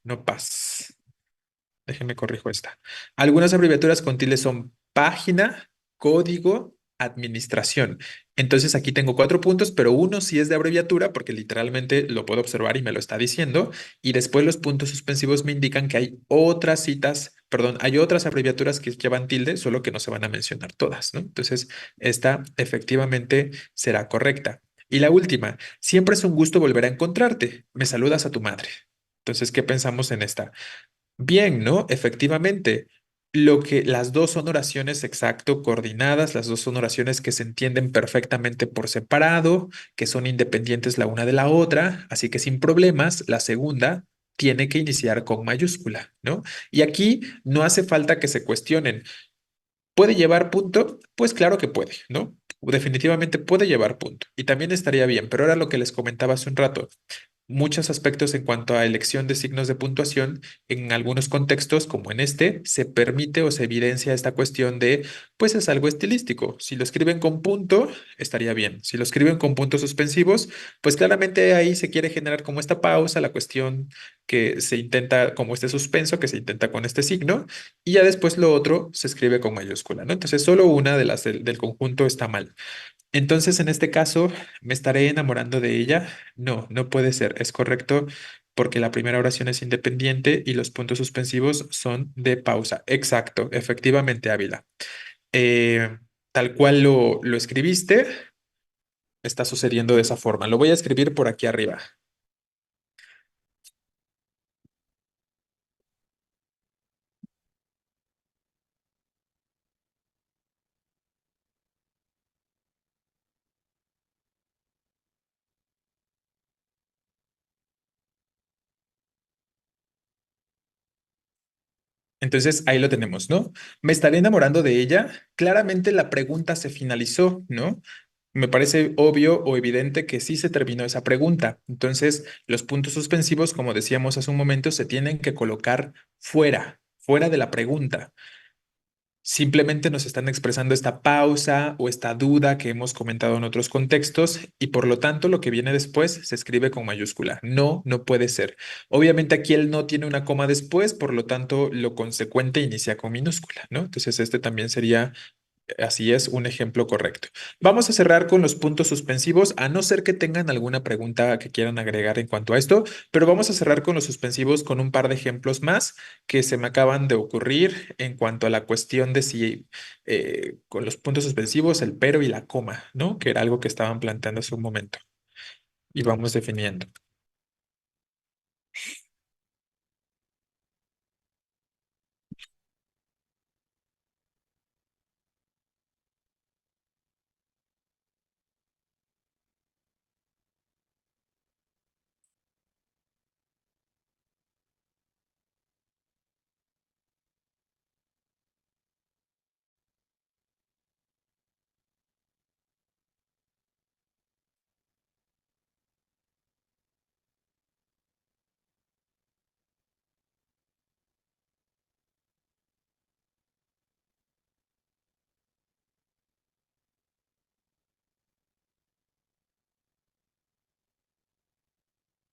no paz. Déjenme corrijo esta. Algunas abreviaturas con tilde son página, código, administración. Entonces aquí tengo 4 puntos, pero uno sí es de abreviatura porque literalmente lo puedo observar y me lo está diciendo. Y después los puntos suspensivos me indican que hay otras citas, perdón, hay otras abreviaturas que llevan tilde, solo que no se van a mencionar todas, ¿no? Entonces esta efectivamente será correcta. Y la última, siempre es un gusto volver a encontrarte. Me saludas a tu madre. Entonces, ¿qué pensamos en esta? Bien, ¿no? Efectivamente, lo que las dos son oraciones exacto coordinadas, las dos son oraciones que se entienden perfectamente por separado, que son independientes la una de la otra, así que sin problemas, la segunda tiene que iniciar con mayúscula, ¿no? Y aquí no hace falta que se cuestionen. ¿Puede llevar punto? Pues claro que puede, ¿no? Definitivamente puede llevar punto. Y también estaría bien, pero ahora lo que les comentaba hace un rato, muchos aspectos en cuanto a elección de signos de puntuación, en algunos contextos, como en este, se permite o se evidencia esta cuestión de, pues es algo estilístico. Si lo escriben con punto, estaría bien. Si lo escriben con puntos suspensivos, pues claramente ahí se quiere generar como esta pausa, la cuestión que se intenta, como este suspenso que se intenta con este signo, y ya después lo otro se escribe con mayúscula, ¿no? Entonces solo una de las del conjunto está mal. Entonces, en este caso, ¿me estaré enamorando de ella? No, no puede ser. Es correcto porque la primera oración es independiente y los puntos suspensivos son de pausa. Exacto, efectivamente, Ávila. Eh, Tal cual lo escribiste, está sucediendo de esa forma. Lo voy a escribir por aquí arriba. Entonces ahí lo tenemos, ¿no? ¿Me estaré enamorando de ella? Claramente la pregunta se finalizó, ¿no? Me parece obvio o evidente que sí se terminó esa pregunta. Entonces, los puntos suspensivos, como decíamos hace un momento, se tienen que colocar fuera de la pregunta. Simplemente nos están expresando esta pausa o esta duda que hemos comentado en otros contextos y por lo tanto lo que viene después se escribe con mayúscula. No, no puede ser. Obviamente aquí él no tiene una coma después, por lo tanto lo consecuente inicia con minúscula, ¿no? Entonces este también sería Así es, un ejemplo correcto. Vamos a cerrar con los puntos suspensivos, a no ser que tengan alguna pregunta que quieran agregar en cuanto a esto, pero vamos a cerrar con los suspensivos con un par de ejemplos más que se me acaban de ocurrir en cuanto a la cuestión de si con los puntos suspensivos, el pero y la coma, ¿no? Que era algo que estaban planteando hace un momento y vamos definiendo.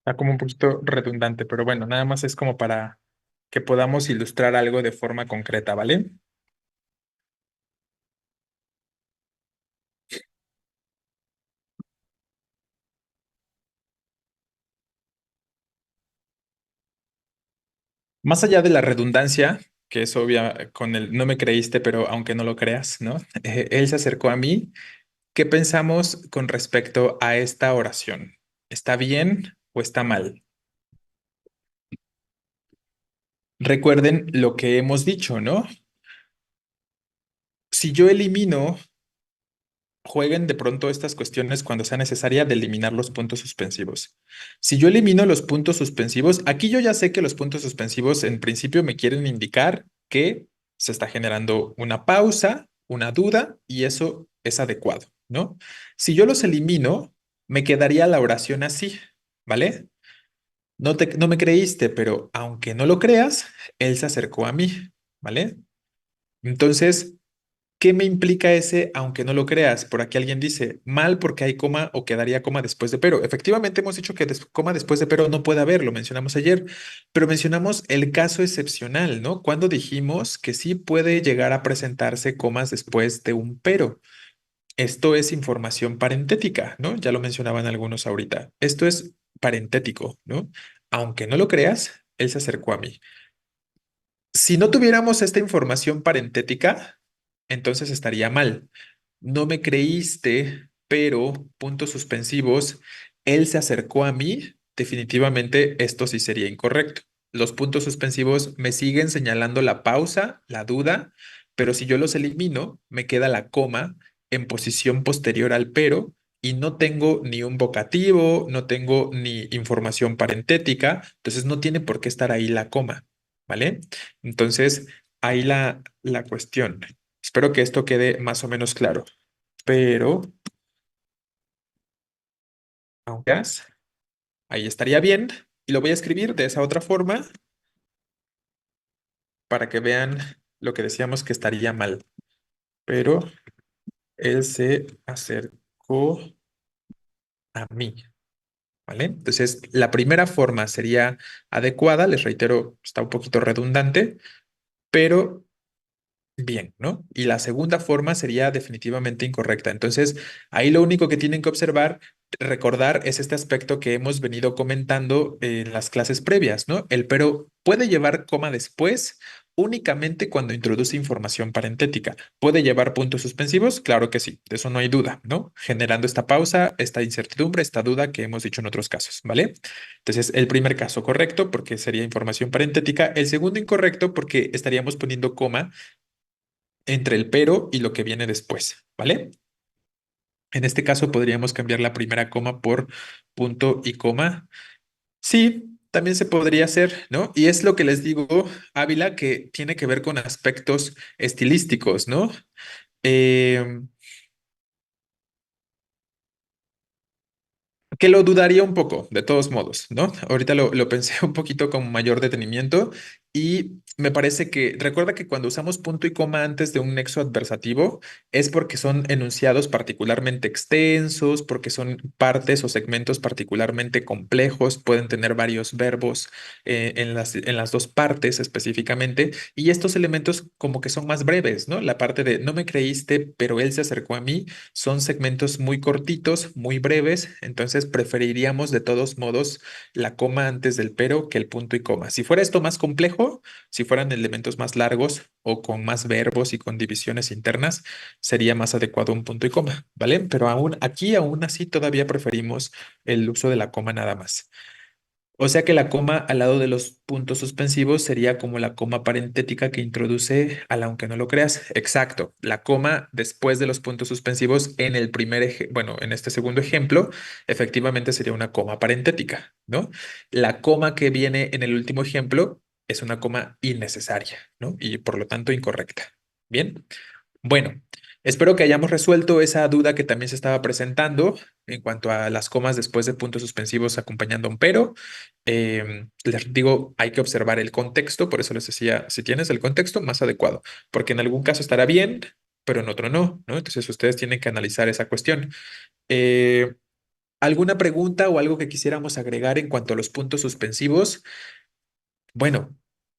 Está como un poquito redundante, pero bueno, nada más es como para que podamos ilustrar algo de forma concreta, ¿vale? Más allá de la redundancia, que es obvia con el no me creíste, pero aunque no lo creas, ¿no? Él se acercó a mí. ¿Qué pensamos con respecto a esta oración? ¿Está bien o está mal? Recuerden lo que hemos dicho, ¿no? Si yo elimino, jueguen de pronto estas cuestiones cuando sea necesaria de eliminar los puntos suspensivos. Si yo elimino los puntos suspensivos, aquí yo ya sé que los puntos suspensivos en principio me quieren indicar que se está generando una pausa, una duda, y eso es adecuado, ¿no? Si yo los elimino, me quedaría la oración así, ¿vale? No me creíste, pero aunque no lo creas, él se acercó a mí, ¿vale? Entonces, ¿qué me implica ese, aunque no lo creas? Por aquí alguien dice, mal porque hay coma o quedaría coma después de pero. Efectivamente, hemos dicho que coma después de pero no puede haber, lo mencionamos ayer, pero mencionamos el caso excepcional, ¿no? Cuando dijimos que sí puede llegar a presentarse comas después de un pero. Esto es información parentética, ¿no? Ya lo mencionaban algunos ahorita. Esto es parentético, ¿no? Aunque no lo creas, él se acercó a mí. Si no tuviéramos esta información parentética, entonces estaría mal. No me creíste, pero puntos suspensivos, él se acercó a mí. Definitivamente esto sí sería incorrecto. Los puntos suspensivos me siguen señalando la pausa, la duda, pero si yo los elimino, me queda la coma en posición posterior al pero y no tengo ni un vocativo, no tengo ni información parentética, entonces no tiene por qué estar ahí la coma, ¿vale? Entonces, ahí la cuestión. Espero que esto quede más o menos claro, pero aunque ahí estaría bien y lo voy a escribir de esa otra forma para que vean lo que decíamos que estaría mal, pero él se acercó a mí, ¿vale? Entonces, la primera forma sería adecuada, les reitero, está un poquito redundante, pero bien, ¿no? Y la segunda forma sería definitivamente incorrecta. Entonces, ahí lo único que tienen que observar, recordar, es este aspecto que hemos venido comentando en las clases previas, ¿no? El pero puede llevar coma después únicamente cuando introduce información parentética. ¿Puede llevar puntos suspensivos? Claro que sí, de eso no hay duda, ¿no? Generando esta pausa, esta incertidumbre, esta duda que hemos dicho en otros casos, ¿vale? Entonces, el primer caso correcto porque sería información parentética. El segundo incorrecto porque estaríamos poniendo coma entre el pero y lo que viene después, ¿vale? En este caso podríamos cambiar la primera coma por punto y coma. Sí, también se podría hacer, ¿no? Y es lo que les digo, Ávila, que tiene que ver con aspectos estilísticos, ¿no? Eh, que lo dudaría un poco, de todos modos, ¿no? Ahorita lo pensé un poquito con mayor detenimiento y me parece que, recuerda que cuando usamos punto y coma antes de un nexo adversativo es porque son enunciados particularmente extensos, porque son partes o segmentos particularmente complejos, pueden tener varios verbos en las dos partes específicamente, y estos elementos como que son más breves, ¿no? La parte de no me creíste, pero él se acercó a mí, son segmentos muy cortitos, muy breves, entonces preferiríamos de todos modos la coma antes del pero que el punto y coma. Si fuera esto más complejo, si fueran elementos más largos o con más verbos y con divisiones internas, sería más adecuado un punto y coma, ¿vale? Pero aún aquí, aún así, todavía preferimos el uso de la coma nada más. O sea que la coma al lado de los puntos suspensivos sería como la coma parentética que introduce al aunque no lo creas. Exacto. La coma después de los puntos suspensivos en el bueno, en este segundo ejemplo, efectivamente sería una coma parentética, ¿no? La coma que viene en el último ejemplo es una coma innecesaria, ¿no? Y por lo tanto incorrecta. Bien. Bueno, espero que hayamos resuelto esa duda que también se estaba presentando en cuanto a las comas después de puntos suspensivos acompañando un pero. Les digo, hay que observar el contexto, por eso les decía, si tienes el contexto más adecuado, porque en algún caso estará bien, pero en otro no, ¿no? Entonces ustedes tienen que analizar esa cuestión. Eh, ¿Alguna pregunta o algo que quisiéramos agregar en cuanto a los puntos suspensivos? Bueno,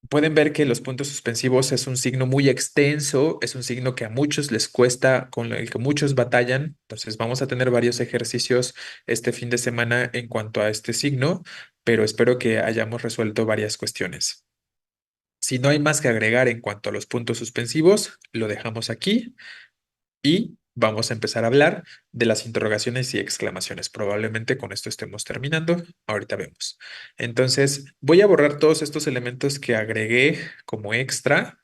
pueden ver que los puntos suspensivos es un signo muy extenso, es un signo que a muchos les cuesta, con el que muchos batallan. Entonces vamos a tener varios ejercicios este fin de semana en cuanto a este signo, pero espero que hayamos resuelto varias cuestiones. Si no hay más que agregar en cuanto a los puntos suspensivos, lo dejamos aquí y vamos a empezar a hablar de las interrogaciones y exclamaciones. Probablemente con esto estemos terminando. Ahorita vemos. Entonces, voy a borrar todos estos elementos que agregué como extra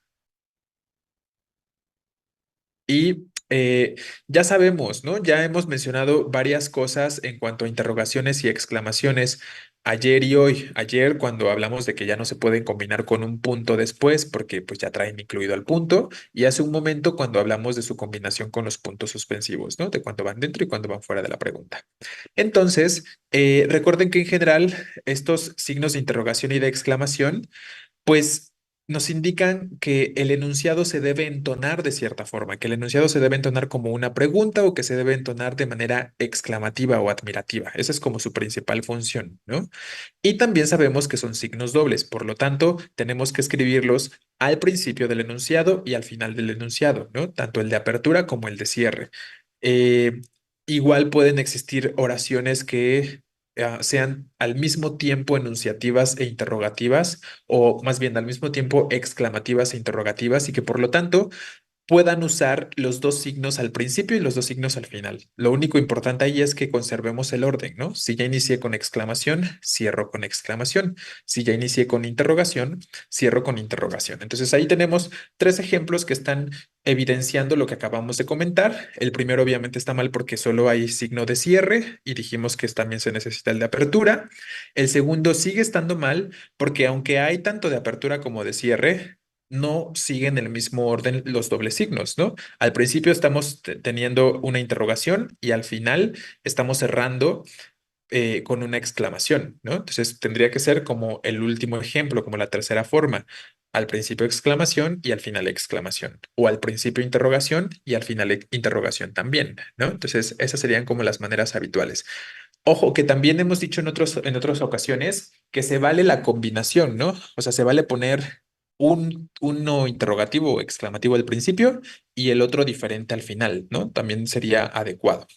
y ya sabemos, ¿no? Ya hemos mencionado varias cosas en cuanto a interrogaciones y exclamaciones ayer y hoy. Ayer cuando hablamos de que ya no se pueden combinar con un punto después porque pues ya traen incluido el punto, y hace un momento cuando hablamos de su combinación con los puntos suspensivos, ¿no? De cuando van dentro y cuando van fuera de la pregunta. Entonces, recuerden que en general estos signos de interrogación y de exclamación pues nos indican que el enunciado se debe entonar de cierta forma, que el enunciado se debe entonar como una pregunta o que se debe entonar de manera exclamativa o admirativa. Esa es como su principal función, ¿no? Y también sabemos que son signos dobles, por lo tanto, tenemos que escribirlos al principio del enunciado y al final del enunciado, ¿no? Tanto el de apertura como el de cierre. Eh, Igual pueden existir oraciones que sean al mismo tiempo enunciativas e interrogativas, o más bien al mismo tiempo exclamativas e interrogativas, y que por lo tanto puedan usar los dos signos al principio y los dos signos al final. Lo único importante ahí es que conservemos el orden, ¿no? Si ya inicié con exclamación, cierro con exclamación. Si ya inicié con interrogación, cierro con interrogación. Entonces ahí tenemos tres ejemplos que están evidenciando lo que acabamos de comentar. El primero obviamente está mal porque solo hay signo de cierre y dijimos que también se necesita el de apertura. El segundo sigue estando mal porque aunque hay tanto de apertura como de cierre, no siguen el mismo orden los dobles signos, ¿no? Al principio estamos teniendo una interrogación y al final estamos cerrando con una exclamación, ¿no? Entonces tendría que ser como el último ejemplo, como la tercera forma. Al principio exclamación y al final exclamación. O al principio interrogación y al final interrogación también, ¿no? Entonces esas serían como las maneras habituales. Ojo, que también hemos dicho en otras ocasiones que se vale la combinación, ¿no? O sea, se vale poner uno interrogativo o exclamativo al principio y el otro diferente al final, ¿no? También sería adecuado.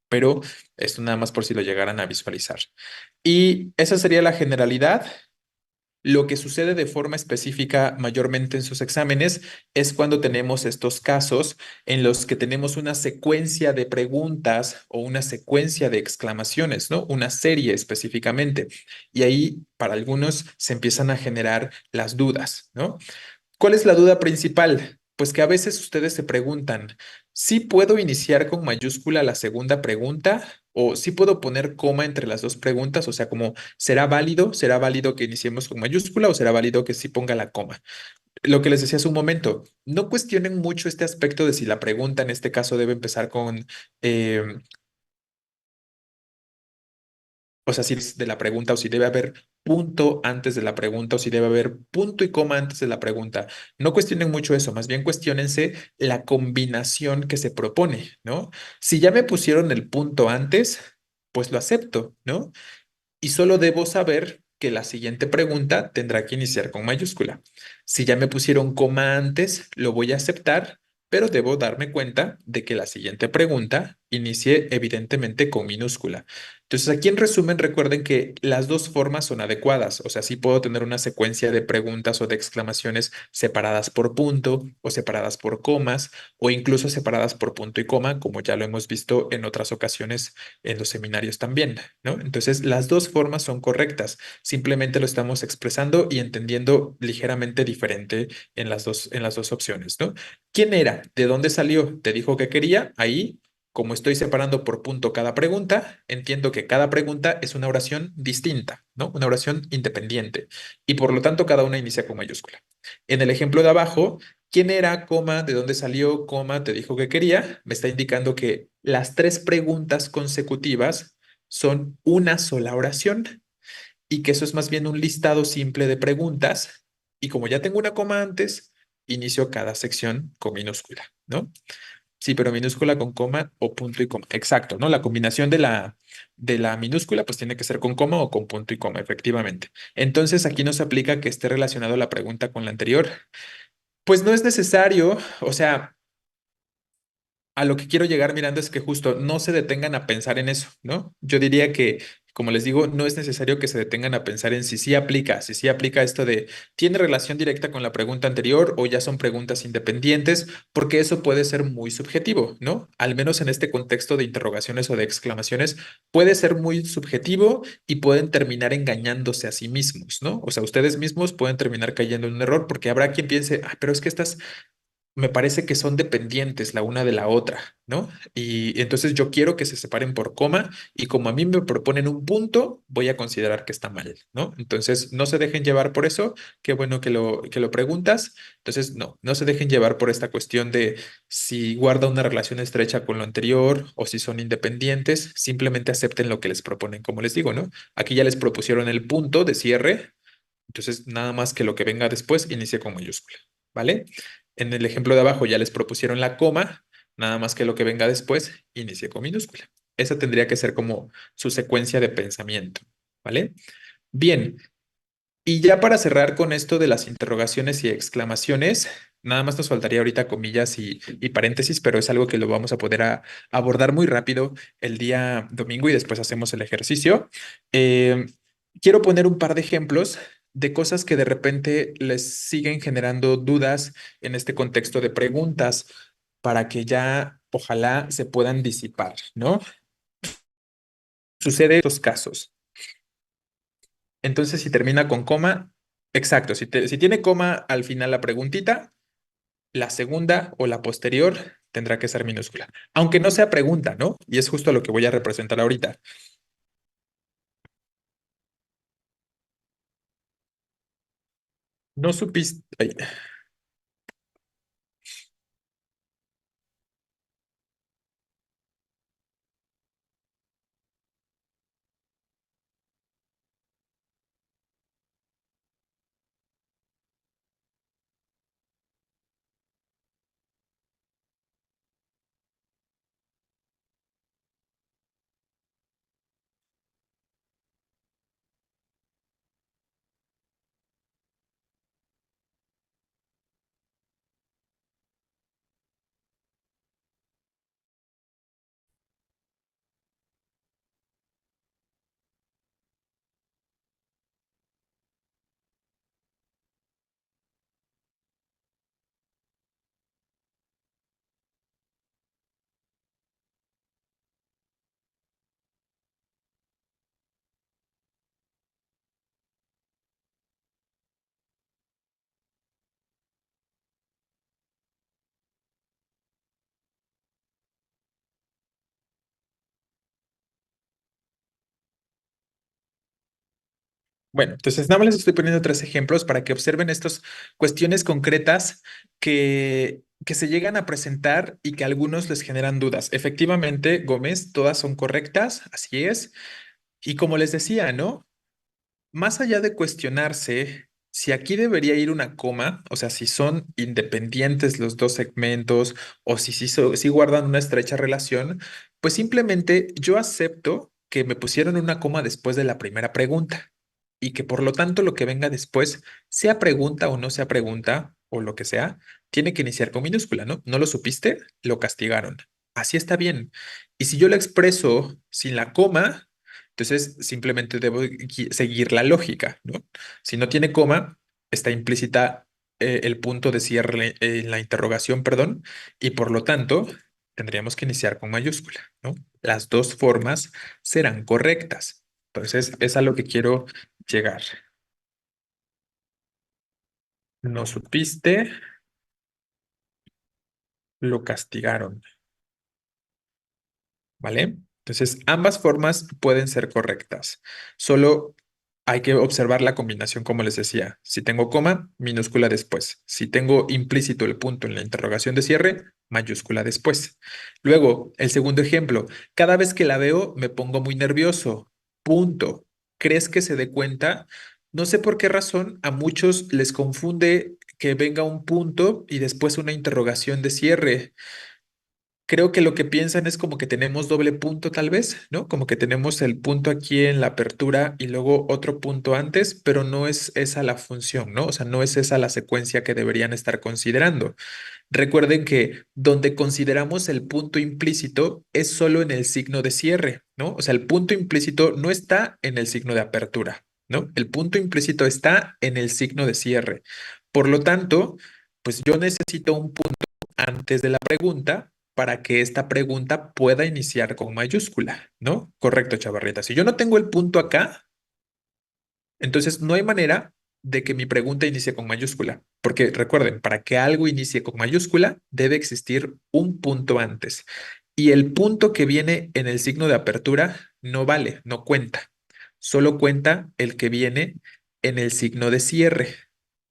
Pero esto nada más por si lo llegaran a visualizar. Y esa sería la generalidad. Lo que sucede de forma específica mayormente en sus exámenes es cuando tenemos estos casos en los que tenemos una secuencia de preguntas o una secuencia de exclamaciones, ¿no? Una serie específicamente. Y ahí para algunos se empiezan a generar las dudas, ¿no? ¿Cuál es la duda principal? Pues que a veces ustedes se preguntan, ¿sí puedo iniciar con mayúscula la segunda pregunta? ¿O sí puedo poner coma entre las dos preguntas? O sea, como, ¿será válido que iniciemos con mayúscula o será válido que sí ponga la coma? Lo que les decía hace un momento, no cuestionen mucho este aspecto de si la pregunta en este caso debe empezar con, eh, o sea, si es de la pregunta o si debe haber punto antes de la pregunta o si debe haber punto y coma antes de la pregunta. No cuestionen mucho eso, más bien cuestionense la combinación que se propone, ¿no? Si ya me pusieron el punto antes, pues lo acepto, ¿no? Y solo debo saber que la siguiente pregunta tendrá que iniciar con mayúscula. Si ya me pusieron coma antes, lo voy a aceptar, pero debo darme cuenta de que la siguiente pregunta inicie evidentemente con minúscula. Entonces, aquí en resumen, recuerden que las dos formas son adecuadas. O sea, sí puedo tener una secuencia de preguntas o de exclamaciones separadas por punto o separadas por comas o incluso separadas por punto y coma, como ya lo hemos visto en otras ocasiones en los seminarios también, ¿no? Entonces, las dos formas son correctas, simplemente lo estamos expresando y entendiendo ligeramente diferente en las dos opciones, ¿no? ¿Quién era? ¿De dónde salió? ¿Te dijo que quería? Ahí, como estoy separando por punto cada pregunta, entiendo que cada pregunta es una oración distinta, ¿no? Una oración independiente y por lo tanto cada una inicia con mayúscula. En el ejemplo de abajo, ¿quién era, coma, de dónde salió, coma, te dijo que quería? Me está indicando que las tres preguntas consecutivas son una sola oración y que eso es más bien un listado simple de preguntas. Y como ya tengo una coma antes, inicio cada sección con minúscula, ¿no? Sí, pero minúscula con coma o punto y coma. Exacto, ¿no? La combinación de la minúscula pues tiene que ser con coma o con punto y coma, efectivamente. Entonces aquí nos aplica que esté relacionado la pregunta con la anterior. Pues no es necesario, o sea, a lo que quiero llegar mirando es que justo no se detengan a pensar en eso, ¿no? Yo diría que, como les digo, no es necesario que se detengan a pensar en si sí aplica esto de, ¿tiene relación directa con la pregunta anterior o ya son preguntas independientes? Porque eso puede ser muy subjetivo, ¿no? Al menos en este contexto de interrogaciones o de exclamaciones, puede ser muy subjetivo y pueden terminar engañándose a sí mismos, ¿no? O sea, ustedes mismos pueden terminar cayendo en un error porque habrá quien piense, ah, pero es que estas me parece que son dependientes la una de la otra, ¿no? Y entonces yo quiero que se separen por coma y como a mí me proponen un punto, voy a considerar que está mal, ¿no? Entonces no se dejen llevar por eso, qué bueno que lo preguntas. Entonces no se dejen llevar por esta cuestión de si guarda una relación estrecha con lo anterior o si son independientes, simplemente acepten lo que les proponen, como les digo, ¿no? Aquí ya les propusieron el punto de cierre, entonces nada más que lo que venga después inicie con mayúscula, ¿vale? En el ejemplo de abajo ya les propusieron la coma, nada más que lo que venga después inicie con minúscula. Esa tendría que ser como su secuencia de pensamiento, ¿vale? Bien, y ya para cerrar con esto de las interrogaciones y exclamaciones, nada más nos faltaría ahorita comillas y paréntesis, pero es algo que lo vamos a poder abordar muy rápido el día domingo y después hacemos el ejercicio. Eh, Quiero poner un par de ejemplos de cosas que de repente les siguen generando dudas en este contexto de preguntas para que ya ojalá se puedan disipar, ¿no? Sucede en estos casos. Entonces, si termina con coma, exacto, si tiene coma al final la preguntita, la segunda o la posterior tendrá que ser minúscula. Aunque no sea pregunta, ¿no? Y es justo lo que voy a representar ahorita. No supiste. Ay, bueno, entonces nada más les estoy poniendo tres ejemplos para que observen estas cuestiones concretas que se llegan a presentar y que a algunos les generan dudas. Efectivamente, Gómez, todas son correctas, así es. Y como les decía, ¿no? Más allá de cuestionarse si aquí debería ir una coma, o sea, si son independientes los dos segmentos o si guardan una estrecha relación, pues simplemente yo acepto que me pusieron una coma después de la primera pregunta y que por lo tanto lo que venga después, sea pregunta o no sea pregunta o lo que sea, tiene que iniciar con minúscula, ¿no? ¿No lo supiste? Lo castigaron. Así está bien. Y si yo lo expreso sin la coma, entonces, simplemente debo seguir la lógica, ¿no? Si no tiene coma, está implícita el punto de cierre en la interrogación, perdón, y por lo tanto, tendríamos que iniciar con mayúscula, ¿no? Las dos formas serán correctas. Entonces, es a lo que quiero llegar. No supiste, lo castigaron. ¿Vale? Entonces, ambas formas pueden ser correctas. Solo hay que observar la combinación, como les decía. Si tengo coma, minúscula después. Si tengo implícito el punto en la interrogación de cierre, mayúscula después. Luego, el segundo ejemplo. Cada vez que la veo, me pongo muy nervioso. Punto. ¿Crees que se dé cuenta? No sé por qué razón a muchos les confunde que venga un punto y después una interrogación de cierre. Creo que lo que piensan es como que tenemos doble punto tal vez, ¿no? Como que tenemos el punto aquí en la apertura y luego otro punto antes, pero no es esa la función, ¿no? O sea, no es esa la secuencia que deberían estar considerando. Recuerden que donde consideramos el punto implícito es solo en el signo de cierre, ¿no? O sea, el punto implícito no está en el signo de apertura, ¿no? El punto implícito está en el signo de cierre. Por lo tanto, pues yo necesito un punto antes de la pregunta para que esta pregunta pueda iniciar con mayúscula, ¿no? Correcto, Chavarrita. Si yo no tengo el punto acá, entonces no hay manera de que mi pregunta inicie con mayúscula, porque recuerden, para que algo inicie con mayúscula debe existir un punto antes. Y el punto que viene en el signo de apertura no vale, no cuenta. Solo cuenta el que viene en el signo de cierre.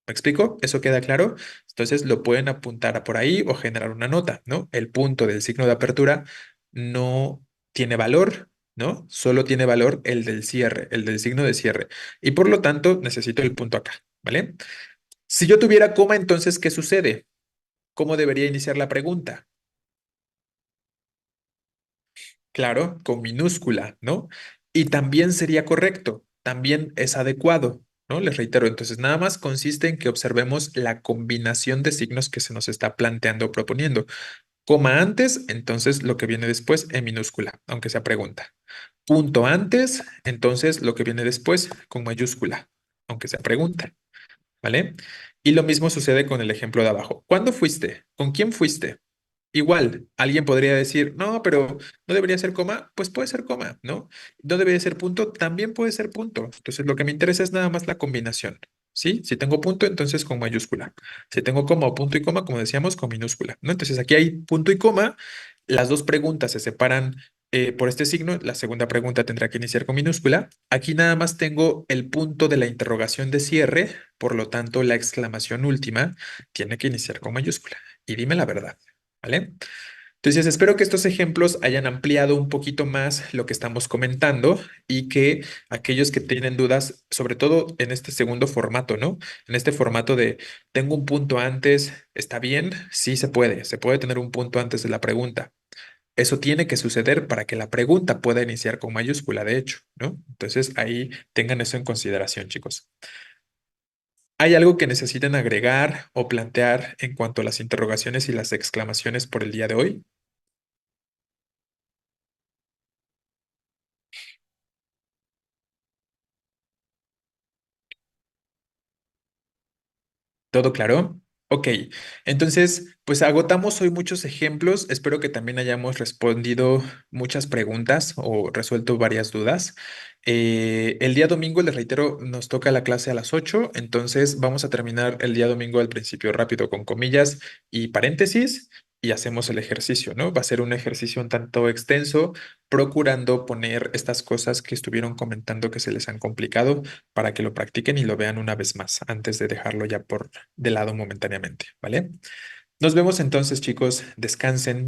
¿Me explico? ¿Eso queda claro? Entonces lo pueden apuntar por ahí o generar una nota, ¿no? El punto del signo de apertura no tiene valor, ¿no? Solo tiene valor el del cierre, el del signo de cierre. Y por lo tanto necesito el punto acá, ¿vale? Si yo tuviera coma, entonces, ¿qué sucede? ¿Cómo debería iniciar la pregunta? Claro, con minúscula, ¿no? Y también sería correcto, también es adecuado, ¿no? Les reitero, entonces nada más consiste en que observemos la combinación de signos que se nos está planteando o proponiendo. Coma antes, entonces lo que viene después en minúscula, aunque sea pregunta. Punto antes, entonces lo que viene después con mayúscula, aunque sea pregunta, ¿vale? Y lo mismo sucede con el ejemplo de abajo. ¿Cuándo fuiste? ¿Con quién fuiste? Igual, alguien podría decir, no, pero no debería ser coma, pues puede ser coma, ¿no? No debería ser punto, también puede ser punto. Entonces, lo que me interesa es nada más la combinación, ¿sí? Si tengo punto, entonces con mayúscula. Si tengo coma o punto y coma, como decíamos, con minúscula, ¿no? Entonces, aquí hay punto y coma, las dos preguntas se separan por este signo, la segunda pregunta tendrá que iniciar con minúscula. Aquí nada más tengo el punto de la interrogación de cierre, por lo tanto, la exclamación última tiene que iniciar con mayúscula. Y dime la verdad. ¿Vale? Entonces, espero que estos ejemplos hayan ampliado un poquito más lo que estamos comentando y que aquellos que tienen dudas, sobre todo en este segundo formato, ¿no? En este formato de tengo un punto antes, ¿está bien? Sí se puede tener un punto antes de la pregunta. Eso tiene que suceder para que la pregunta pueda iniciar con mayúscula, de hecho, ¿no? Entonces, ahí tengan eso en consideración, chicos. ¿Hay algo que necesiten agregar o plantear en cuanto a las interrogaciones y las exclamaciones por el día de hoy? ¿Todo claro? Ok, entonces, pues agotamos hoy muchos ejemplos. Espero que también hayamos respondido muchas preguntas o resuelto varias dudas. El día domingo, les reitero, nos toca la clase a las 8, entonces vamos a terminar el día domingo al principio rápido con comillas y paréntesis y hacemos el ejercicio, ¿no? Va a ser un ejercicio un tanto extenso, procurando poner estas cosas que estuvieron comentando que se les han complicado para que lo practiquen y lo vean una vez más antes de dejarlo ya por de lado momentáneamente, ¿vale? Nos vemos entonces, chicos. Descansen.